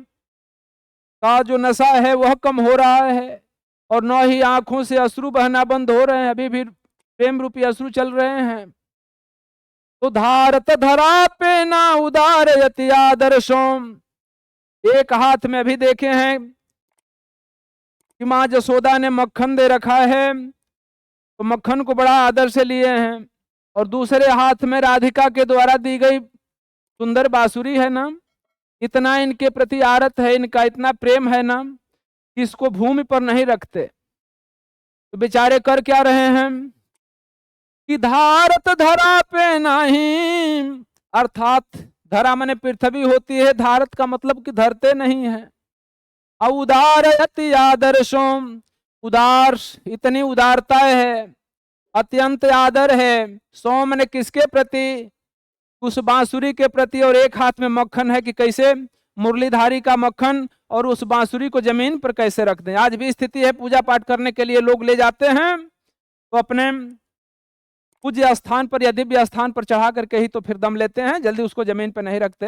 का जो नशा है वह कम हो रहा है, और न ही आंखों से अश्रु बहना बंद हो रहे हैं, अभी भी प्रेम रूपी अश्रु चल रहे हैं। तो धारत धरा पे ना उदार यति आदर्शों, एक हाथ में अभी देखे हैं कि माँ जसोदा ने मक्खन दे रखा है, तो मक्खन को बड़ा आदर से लिए हैं, और दूसरे हाथ में राधिका के द्वारा दी गई सुंदर बांसुरी है ना। इतना इनके प्रति आरत है, इनका इतना प्रेम है ना कि इसको भूमि पर नहीं रखते। तो बेचारे कर क्या रहे हैं कि धारत धरा पे नहीं, अर्थात धरा माने पृथ्वी होती है, धारत का मतलब कि धरते नहीं है। उदार यति आदर्शों, उदार इतनी उदारता है, अत्यंत आदर है। सोम ने किसके प्रति, उस बांसुरी के प्रति, और एक हाथ में मक्खन है कि कैसे मुरलीधारी का मक्खन और उस बांसुरी को जमीन पर कैसे रख दें। आज भी स्थिति है, पूजा पाठ करने के लिए लोग ले जाते हैं तो अपने पूज्य स्थान पर या दिव्य स्थान पर चढ़ा करके ही तो फिर दम लेते हैं, जल्दी उसको जमीन पर नहीं रखते।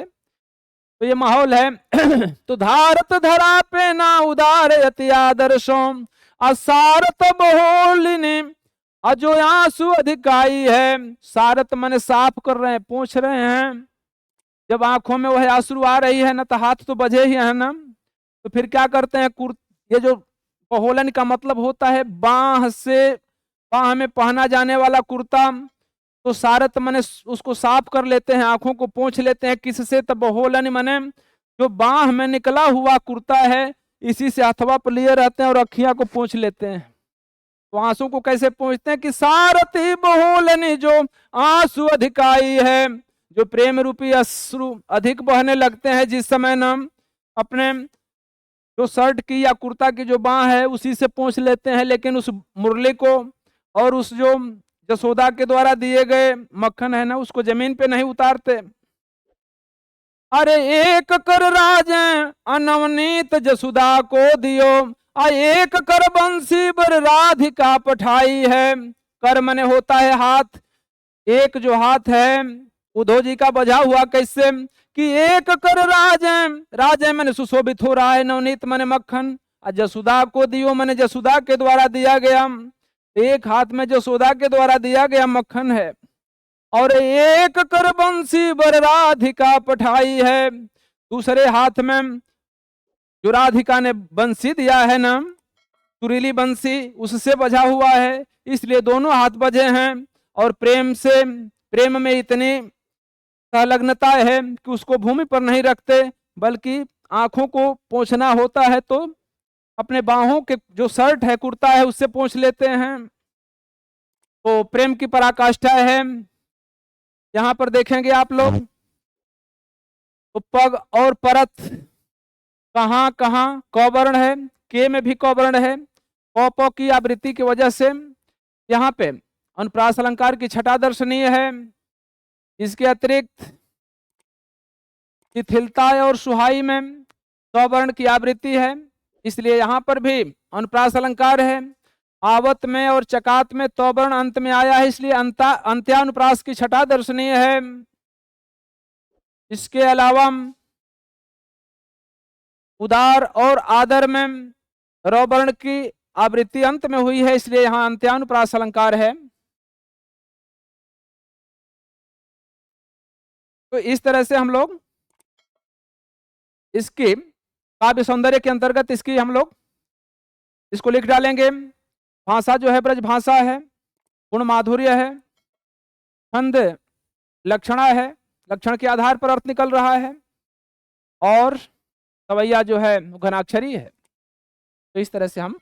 तो ये माहौल है। तो धारत धरा पे ना उदार यति आदर्शों, असारत बहुलिनी अजो आंसू अधिकाई है। सारत माने साफ कर रहे हैं, पूछ रहे हैं। जब आंखों में वह आंसू आ रही है ना, तो हाथ तो बजे ही है ना, तो फिर क्या करते हैं, ये जो बहुलन का मतलब होता है बाह से, बाह में पहना जाने वाला कुर्ता, तो सारत मने उसको साफ कर लेते हैं, आंखों को पोंछ लेते हैं। किससे, तो बहुलन मने जो बाह में निकला हुआ कुर्ता है इसी से हथवा पर लिए रहते हैं और अखियां को पोंछ लेते हैं। तो आंसू को कैसे पोंछते हैं कि सारथी बहुलनी जो आंसू अधिकाई है, जो प्रेम रूपी अश्रु अधिक बहने लगते हैं जिस समय हम अपने जो शर्ट की या कुर्ता की जो बाह है उसी से पोंछ लेते हैं, लेकिन उस मुरली को और उस जो जसोदा के द्वारा दिए गए मक्खन है ना उसको जमीन पे नहीं उतारते। अरे एक कर राजे अनवनीत जसुदा को दियो, एक कर बंसी बर राधिका पठाई है। कर मने होता है हाथ, एक जो हाथ है उद्धव जी का बजा हुआ कैसे कि एक कर राजे, राजे मैंने सुशोभित हो रहा है, नवनीत मने मक्खन, और जसुदा को दियो मने जसुदा के द्वारा दिया गया, एक हाथ में जसोदा के द्वारा दिया गया मक्खन है और एक कर बंसी बर राधिका पठाई है, दूसरे हाथ में जो राधिका ने बंसी दिया है ना सुरीली बंसी उससे बजा हुआ है, इसलिए दोनों हाथ बजे हैं और प्रेम में इतनी संलग्नता है कि उसको भूमि पर नहीं रखते बल्कि आंखों को पोंछना होता है तो अपने बाहों के जो शर्ट है कुर्ता है उससे पोंछ लेते हैं। तो प्रेम की पराकाष्ठा है। यहां पर देखेंगे आप लोग तो पग और परत कहां कहां कौवर्ण है, के में भी कौवर्ण है, पौ की आवृत्ति की वजह से यहाँ पे अनुप्रास अलंकार की छटा दर्शनीय है। इसके अतिरिक्त शिथिलता और सुहाई में कौवर्ण की आवृत्ति है, इसलिए यहाँ पर भी अनुप्रास अलंकार है। आवत में और चकात में तौवर्ण अंत में आया है, इसलिए अंत्यानुप्रास की छटा दर्शनीय है। इसके अलावा उदार और आदर में रौवर्ण की आवृत्ति अंत में हुई है, इसलिए यहां अंत्यानुप्रास अलंकार है। तो इस तरह से हम लोग इसकी काव्य सौंदर्य के अंतर्गत इसकी हम लोग इसको लिख डालेंगे। भाषा जो है ब्रज भाषा है, गुण माधुर्य है, छंद लक्षणा है, लक्षण के आधार पर अर्थ निकल रहा है, और सवैया जो है घनाक्षरी है। तो इस तरह से हम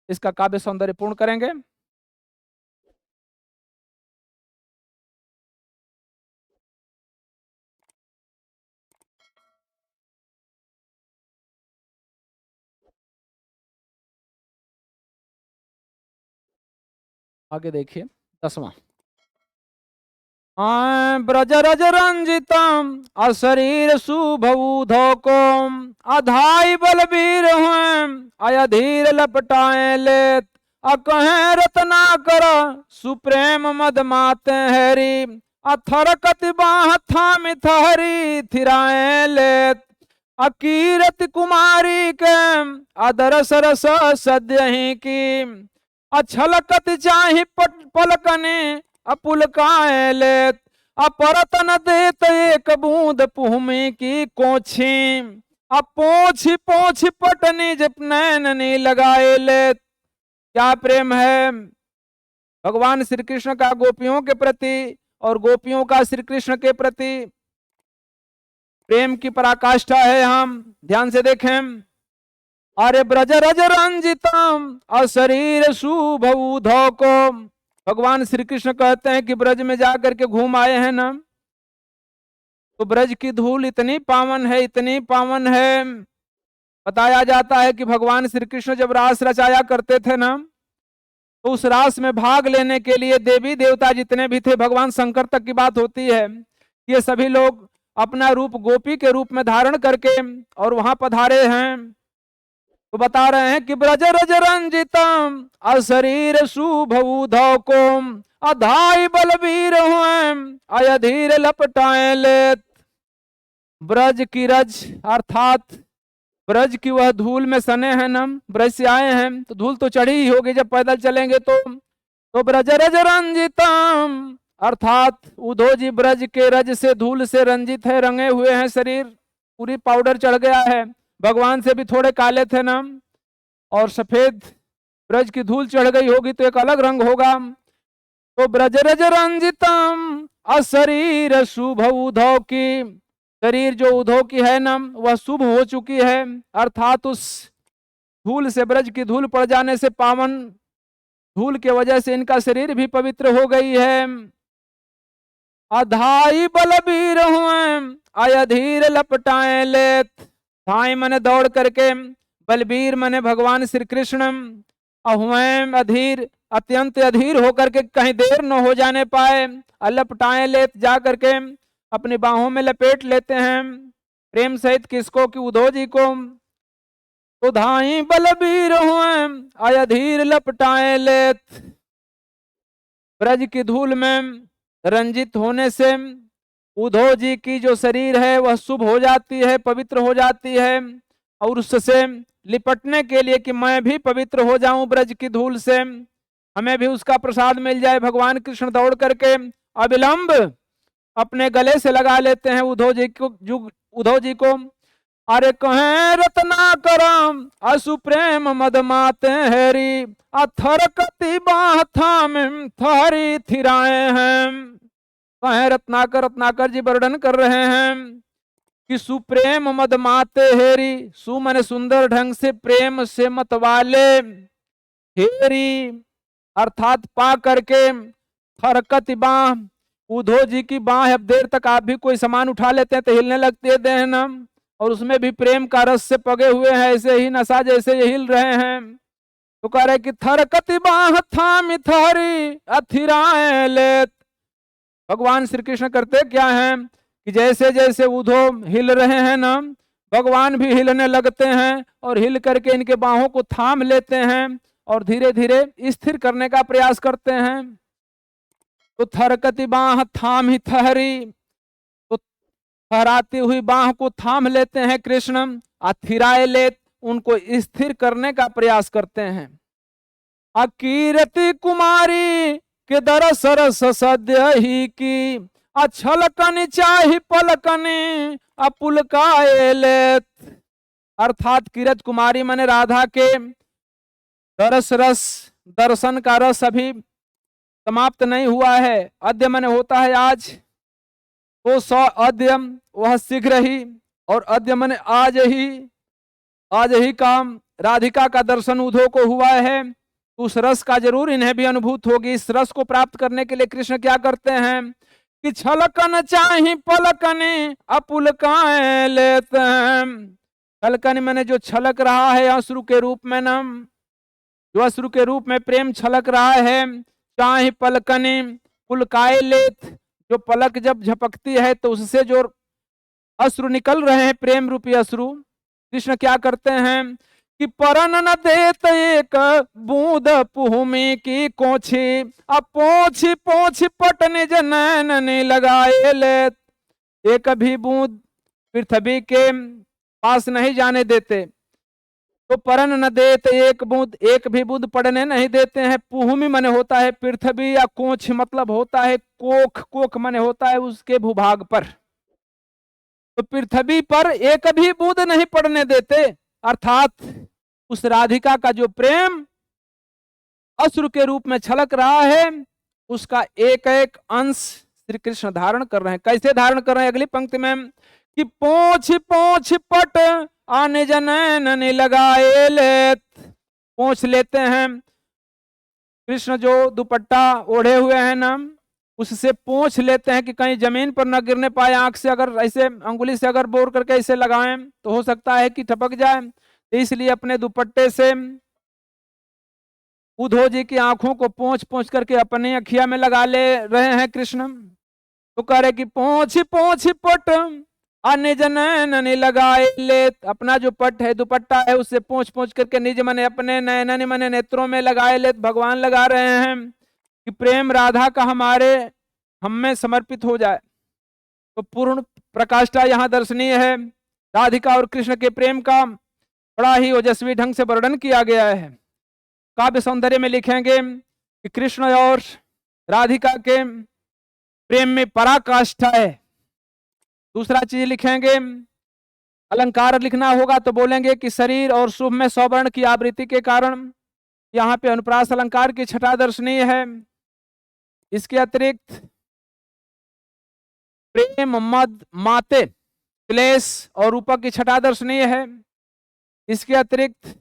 इसका काव्य सौंदर्य पूर्ण करेंगे। आगे देखिए 10वां ब्रज रज रंजितम अशरीर सुभूधोको अधाई बलबीर अयधीर लपटाए लेत अकहे रतना कर सुप्रेम मद माते हरी अथर कति बाह थामि थहरी थिराए लेत अकीरत कुमारी के अदर सरस सद्य ही की अछलकत चाहि पलकने अपुलकाए लेत अपरतन देत एक बूंद पुहमी की कोछी अपोछी पोछी पटनी जप नैननी लगाए लेत। क्या प्रेम है भगवान श्री कृष्ण का गोपियों के प्रति और गोपियों का श्री कृष्ण के प्रति, प्रेम की पराकाष्ठा है। हम ध्यान से देखें, अरे ब्रज रज रंजितम अशरीर सुभूधो को, भगवान श्री कृष्ण कहते हैं कि ब्रज में जाकर के घूम आए हैं ना, तो ब्रज की धूल इतनी पावन है, इतनी पावन है। बताया जाता है कि भगवान श्री कृष्ण जब रास रचाया करते थे ना, तो उस रास में भाग लेने के लिए देवी देवता जितने भी थे, भगवान शंकर तक की बात होती है, ये सभी लोग अपना रूप गोपी के रूप में धारण करके और वहां पधारे हैं। तो बता रहे हैं कि ब्रज रज रंजितम अशरीर सुभूधो को अधाई बलबीर अयधीर लपटाए लेत। ब्रज की रज अर्थात ब्रज की वह धूल में सने हैं नम, ब्रज से आए हैं तो धूल तो चढ़ी ही होगी जब पैदल चलेंगे तो ब्रज रज रंजितम अर्थात उद्धव जी ब्रज के रज से धूल से रंजित है, रंगे हुए हैं, शरीर पूरी पाउडर चढ़ गया है। भगवान से भी थोड़े काले थे ना, और सफेद ब्रज की धूल चढ़ गई होगी तो एक अलग रंग होगा। तो ब्रज रज रंजितम अशरीर सुभूधो की, शरीर जो उद्धव की है ना वह शुभ हो चुकी है, अर्थात उस धूल से, ब्रज की धूल पड़ जाने से, पावन धूल के वजह से इनका शरीर भी पवित्र हो गई है। अधाई बलबीर हुए अयधीर लपटाए लेत। धाई मने दौड़ करके, बलबीर मने भगवान श्री कृष्ण, अहुएं अधीर, अत्यंत अधीर होकर के कहीं देर न हो जाने पाए, लपटाए लेत, जा करके अपनी बाहों में लपेट लेते हैं प्रेम सहित। किसको? कि उद्धव जी को। तो धाई बलबीर हुए अयधीर लपटाए लेत। ब्रज की धूल में रंजित होने से उद्धव जी की जो शरीर है वह शुभ हो जाती है, पवित्र हो जाती है। और उससे लिपटने के लिए कि मैं भी पवित्र हो जाऊं ब्रज की धूल से, हमें भी उसका प्रसाद मिल जाए, भगवान कृष्ण दौड़ करके अविलंब अपने गले से लगा लेते हैं उद्धव जी को। अरे कहें रत्नाकरम असु प्रेम मद माते हेरी, अथर कति बाह थाम थारी थिराए हैं। कहें रत्नाकर जी वर्णन कर रहे हैं कि सुप्रेम मद माते हेरी, सु मने सुंदर ढंग से, प्रेम से मतवाले, हेरी अर्थात पा करके, हरकत बाह, उद्धव जी की बाह। अब देर तक आप भी कोई सामान उठा लेते हैं तो हिलने लगती है देह ना, और उसमें भी प्रेम का रस से पगे हुए हैं, ऐसे ही नशा जैसे ये हिल रहे हैं। तो कह रहे कि थरकत बाह थाम थारी अथिराए लेत। भगवान श्री कृष्ण करते क्या हैं कि जैसे जैसे उद्धव हिल रहे हैं ना, भगवान भी हिलने लगते हैं और हिल करके इनके बाहों को थाम लेते हैं और धीरे धीरे स्थिर करने का प्रयास करते हैं। तो थरकती बाह थाम ही थहरी, तो थराती हुई बाह को थाम लेते हैं कृष्ण, अथिराए लेत, उनको स्थिर करने का प्रयास करते हैं। अकीरति कुमारी के दरस रस सद्य ही की, अछलकन चाही पलकन अपुलकाए लेत। अर्थात किरत कुमारी माने राधा के दरस रस, दर्शन का रस अभी समाप्त नहीं हुआ है। अद्य माने होता है आज, तो स अद्य वह शीघ्र ही, और अद्य माने आज ही काम राधिका का दर्शन उद्धव को हुआ है। उस रस का जरूर इन्हें भी अनुभूत होगी। इस रस को प्राप्त करने के लिए कृष्ण क्या करते हैं कि छलकन चाही पलकन अपुलकाए लेते हैं। छलकन मैंने जो छलक रहा है अश्रु के रूप में ना, जो अश्रु के रूप में प्रेम छलक रहा है, चाहे पलकन पुलकाए लेत, जो पलक जब झपकती है तो उससे जो अश्रु निकल रहे हैं, प्रेम रूपी अश्रु, कृष्ण क्या करते हैं कि परन न देत एक बूंद पुहुमी की कोछी, अब पोछी पोछी पटने जनैन लगाए लेत। एक भी बूंद पृथ्वी के पास नहीं जाने देते। तो परन न देत एक भी बूंद पड़ने नहीं देते हैं। पुहुमी मने होता है पृथ्वी, या कोछ मतलब होता है कोख, कोख मने होता है उसके भूभाग पर। तो पृथ्वी पर एक भी बूंद नहीं पड़ने देते, अर्थात उस राधिका का जो प्रेम अश्रु के रूप में छलक रहा है, उसका एक एक अंश श्री कृष्ण धारण कर रहे हैं। कैसे धारण कर रहे हैं? अगली पंक्ति में कि पोछ पोछ पट आने जनैन लगाए लेत। पोंछ लेते हैं कृष्ण, जो दुपट्टा ओढ़े हुए हैं ना, उससे पोंछ लेते हैं कि कहीं जमीन पर न गिरने पाए। आंख से अगर ऐसे अंगुली से अगर बोर करके ऐसे लगाएं तो हो सकता है कि टपक जाए, तो इसलिए अपने दुपट्टे से उद्धव जी की आंखों को पोंछ पोंछ करके अपनी अखिया में लगा ले रहे हैं कृष्ण। तो कह रहे कि पोंछ पोंछ पट अन्य जनैन लगाए लेत। अपना जो पट है, दुपट्टा है, उससे पोंछ पोंछ करके निज मने अपने नयन मने नेत्रों में लगाए लेत। भगवान लगा रहे हैं कि प्रेम राधा का हम में समर्पित हो जाए। तो पूर्ण प्रकाष्ठा यहाँ दर्शनीय है। राधिका और कृष्ण के प्रेम का बड़ा ही ओजस्वी ढंग से वर्णन किया गया है। काव्य सौंदर्य में लिखेंगे कि कृष्ण और राधिका के प्रेम में पराकाष्ठा है। दूसरा चीज लिखेंगे, अलंकार लिखना होगा तो बोलेंगे कि शरीर और शुभ में सौवर्ण की आवृत्ति के कारण यहाँ पे अनुप्रास अलंकार की छटा दर्शनीय है। इसके अतिरिक्त प्रेम मद माते, क्लेश और रूपक की छठा दर्शनीय है। इसके अतिरिक्त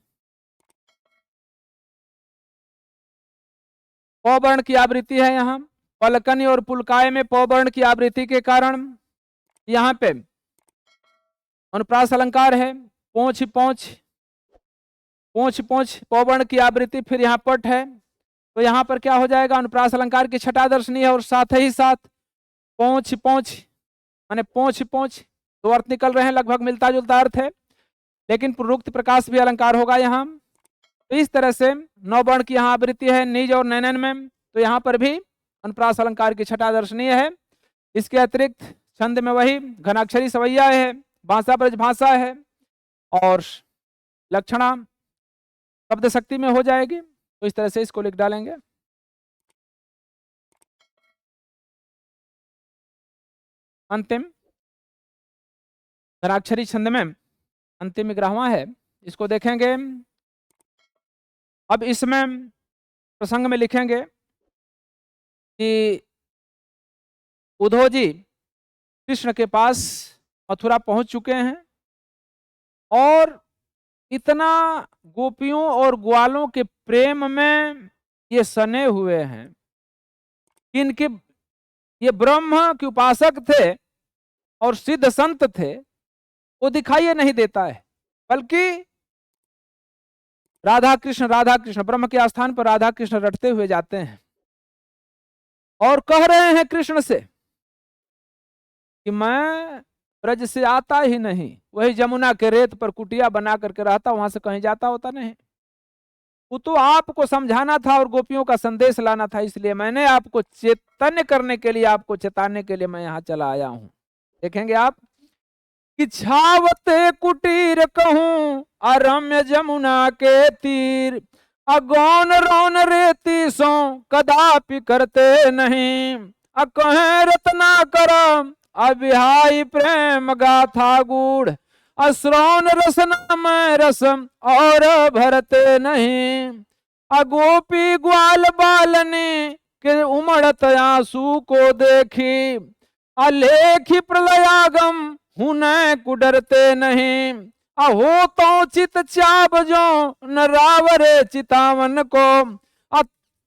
पौवर्ण की आवृत्ति है। यहाँ पलकनी और पुलकाय में पौवर्ण की आवृत्ति के कारण यहाँ पे अनुप्रास अलंकार है। पोंछ पोंछ पोंछ पोंछ पौवर्ण की आवृत्ति, फिर यहाँ पट है, तो यहाँ पर क्या हो जाएगा, अनुप्रास अलंकार की छठा दर्शनीय है। और साथ ही साथ पोंछ पोंछ माने पोंछ पोंछ, दो अर्थ निकल रहे हैं, लगभग मिलता जुलता अर्थ है, लेकिन पूर्वोक्त प्रकाश भी अलंकार होगा यहाँ। तो इस तरह से नौ वर्ण की यहाँ आवृत्ति है निज और नैनन में, तो यहाँ पर भी अनुप्रास अलंकार की छठा दर्शनीय है। इसके अतिरिक्त छंद में वही घनाक्षरी सवैया है, भाषा ब्रज भाषा है, और लक्षणा शब्द शक्ति में हो जाएगी। तो इस तरह से इसको लिख डालेंगे। अंतिम घनाक्षरी छंद में अंतिम 11वां है, इसको देखेंगे। अब इसमें प्रसंग में लिखेंगे कि उद्धव जी कृष्ण के पास मथुरा पहुंच चुके हैं और इतना गोपियों और ग्वालों के प्रेम में ये सने हुए हैं कि इनके ये ब्रह्म के उपासक थे और सिद्ध संत थे, वो दिखाई नहीं देता है, बल्कि राधा कृष्ण ब्रह्म के स्थान पर राधा कृष्ण रटते हुए जाते हैं और कह रहे हैं कृष्ण से कि मैं ब्रज से आता ही नहीं, वही जमुना के रेत पर कुटिया बना करके रहता, वहां से कहीं जाता होता नहीं। वो तो आपको समझाना था और गोपियों का संदेश लाना था, इसलिए मैंने आपको चेतन्य करने के लिए, आपको चेताने के लिए मैं यहाँ चला आया हूं। देखेंगे आप कि छावते कुटीर कहूं अरम्य जमुना के तीर, अगौन रौन रेती सो कदापि करते नहीं, अकहे रत्ना करम अविहाई प्रेम गाथा गूढ़, अश्रौन रसना में रसम और भरते नहीं, अगोपी ग्वाल बालनी के उमड़त आंसू को देखी, अलेखी प्रलयागम हुने कुडरते नहीं, अहो तो चित चाप जो न रावरे चितावन को,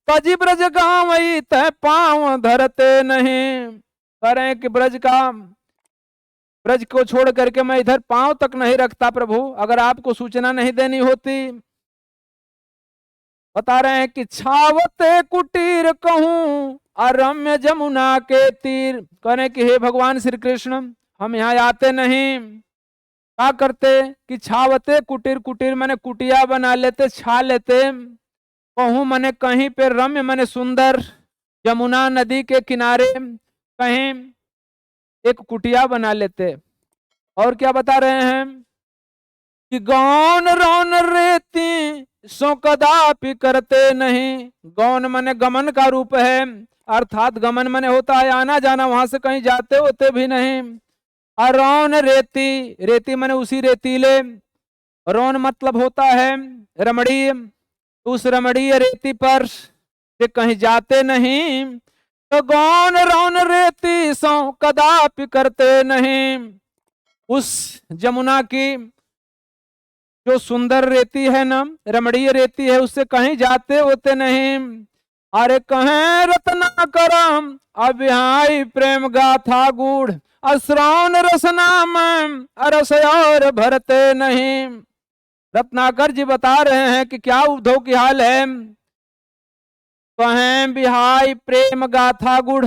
तजी ब्रज गावई तय पांव धरते नहीं। करें कि ब्रज को छोड़ करके मैं इधर पांव तक नहीं रखता प्रभु, अगर आपको सूचना नहीं देनी होती। बता रहे हैं कि छावते कुटीर कहूं अरम्य जमुना के तीर, करें कि हे भगवान श्री कृष्ण, हम यहाँ आते नहीं, क्या करते कि छावते कुटीर, कुटीर मैंने कुटिया बना लेते, छा लेते, कहूं मैंने कहीं पे रम्य मैंने सुंदर जमुना नदी के किनारे कहीं एक कुटिया बना लेते। और क्या बता रहे हैं कि गौन रौन रेती सो कदापि करते नहीं, गौन मने गमन का रूप है, अर्थात गमन मने होता है आना जाना, वहां से कहीं जाते होते भी नहीं। अरौन रेती, रेती मने उसी रेतीले, रौन मतलब होता है रमणीय, उस रमणीय रेती पर से कहीं जाते नहीं, तो गौन रौन रेती सो कदापि करते नहीं, उस जमुना की जो सुंदर रेती है ना, रमणीय रेती है, उससे कहीं जाते होते नहीं। अरे कहें रत्ना करम अविहाई प्रेम गाथा गूढ़, अश्रौन रसना में अरस और भरते नहीं। रत्नाकर जी बता रहे हैं कि क्या उद्धव की हाल है, कहें बिहाई प्रेम गाथा गुढ़,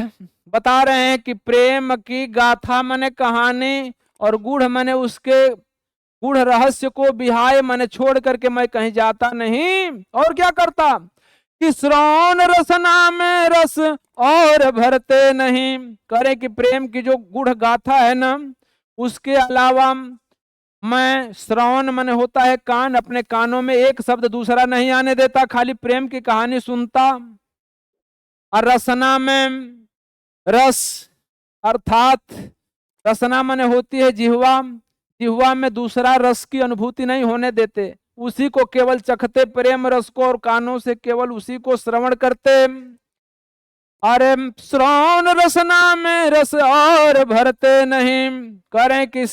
बता रहे हैं कि प्रेम की गाथा मने कहानी और गुढ़ मने उसके गुढ़ रहस्य को, बिहाय मने छोड़ करके मैं कहीं जाता नहीं। और क्या करता कि श्रवण रसना में रस और भरते नहीं, करे कि प्रेम की जो गुढ़ गाथा है ना, उसके अलावा मैं श्रवण मने होता है कान, अपने कानों में एक शब्द दूसरा नहीं आने देता, खाली प्रेम की कहानी सुनता। और रसना में रस अर्थात रसना मने होती है जिह्वा, जिह्वा में दूसरा रस की अनुभूति नहीं होने देते, उसी को केवल चखते प्रेम रस को, और कानों से केवल उसी को श्रवण करते। अरे श्रवण रसना में रस और भरते नहीं, करें किस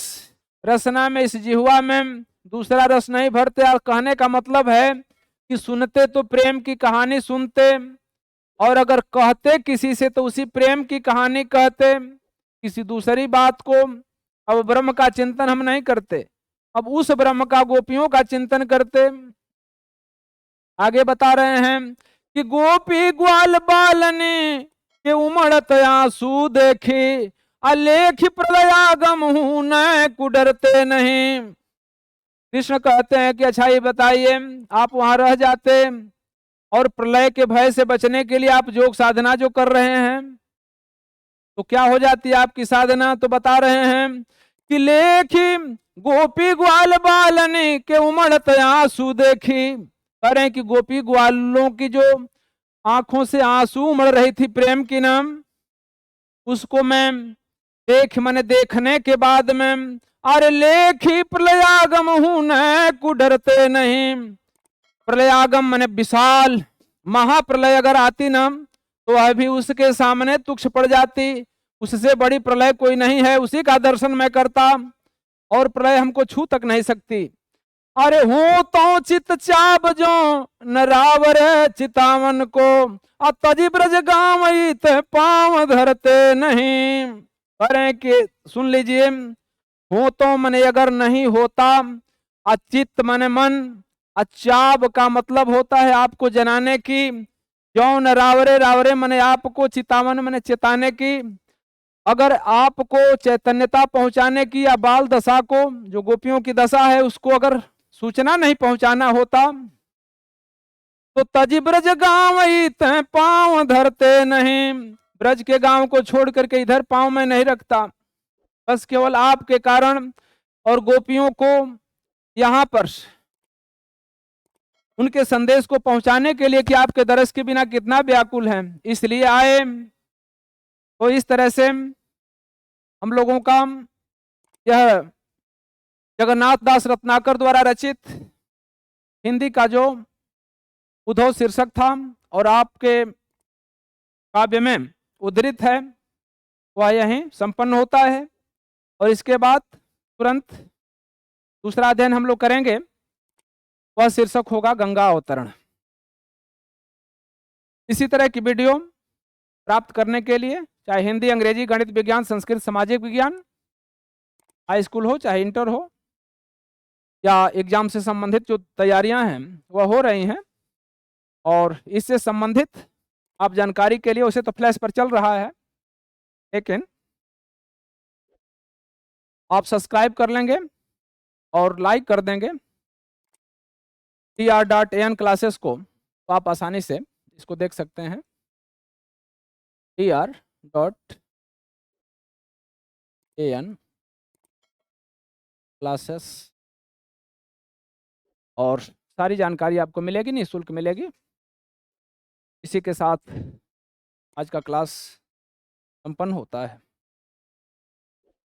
रसना में, इस जिह्वा में दूसरा रस नहीं भरते। और कहने का मतलब है कि सुनते तो प्रेम की कहानी सुनते, और अगर कहते किसी से तो उसी प्रेम की कहानी कहते, किसी दूसरी बात को। अब ब्रह्म का चिंतन हम नहीं करते, अब उस ब्रह्म का गोपियों का चिंतन करते। आगे बता रहे हैं कि गोपी ग्वाल बालनी के उमड़त आंसू देखी, अलेख प्रलयागम हूं न कुडरते नहीं। कृष्ण कहते हैं कि अच्छा ये बताइए, आप वहां रह जाते और प्रलय के भय से बचने के लिए आप योग साधना जो कर रहे हैं, तो क्या हो जाती है आपकी साधना। तो बता रहे हैं कि लेखी गोपी ग्वाल बालनी के उमड़त आंसू देखी, कह रहे हैं कि गोपी ग्वालों की जो आंखों से आंसू उमड़ रही थी प्रेम की नाम, उसको मैं मैंने देखने के बाद में, अरे लेखी प्रलयागम हूं न कुडरते नहीं। प्रलयागम मैंने विशाल महाप्रलय अगर आती ना, तो वह भी उसके सामने तुक्ष पड़ जाती, उससे बड़ी प्रलय कोई नहीं है, उसी का दर्शन मैं करता, और प्रलय हमको छू तक नहीं सकती। अरे हो तो चित चाप जो नरावर चितावन को, तजी ब्रज गांव पांव धरते नहीं। अरे कि सुन लीजिए, हो तो मने अगर नहीं होता, अचित मने मन, अचाब का मतलब होता है आपको जनाने की, जौन रावरे रावरे मने आपको, चितावन मने चेताने की, अगर आपको चैतन्यता पहुंचाने की, या बाल दशा को जो गोपियों की दशा है उसको अगर सूचना नहीं पहुंचाना होता, तो तजी ब्रज गांव पांव धरते नहीं। ब्रज के गांव को छोड़ करके इधर पांव में नहीं रखता, बस केवल आपके कारण और गोपियों को यहां पर उनके संदेश को पहुंचाने के लिए कि आपके दरस के बिना कितना व्याकुल है, इसलिए आए। तो इस तरह से हम लोगों का यह जगन्नाथ दास रत्नाकर द्वारा रचित हिंदी का जो उद्धव शीर्षक था और आपके काव्य में उद्धृत है, वह यहीं संपन्न होता है। और इसके बाद तुरंत दूसरा अध्ययन हम लोग करेंगे, वह शीर्षक होगा गंगा अवतरण। इसी तरह की वीडियो प्राप्त करने के लिए, चाहे हिंदी, अंग्रेजी, गणित, विज्ञान, संस्कृत, सामाजिक विज्ञान, हाई स्कूल हो चाहे इंटर हो, या एग्जाम से संबंधित जो तैयारियां हैं वह हो रही हैं, और इससे संबंधित आप जानकारी के लिए, उसे तो फ्लैश पर चल रहा है, लेकिन आप सब्सक्राइब कर लेंगे और लाइक कर देंगे tr.an क्लासेस को, तो आप आसानी से इसको देख सकते हैं। tr.an क्लासेस, और सारी जानकारी आपको मिलेगी, निःशुल्क मिलेगी। इसी के साथ आज का क्लास संपन्न होता है।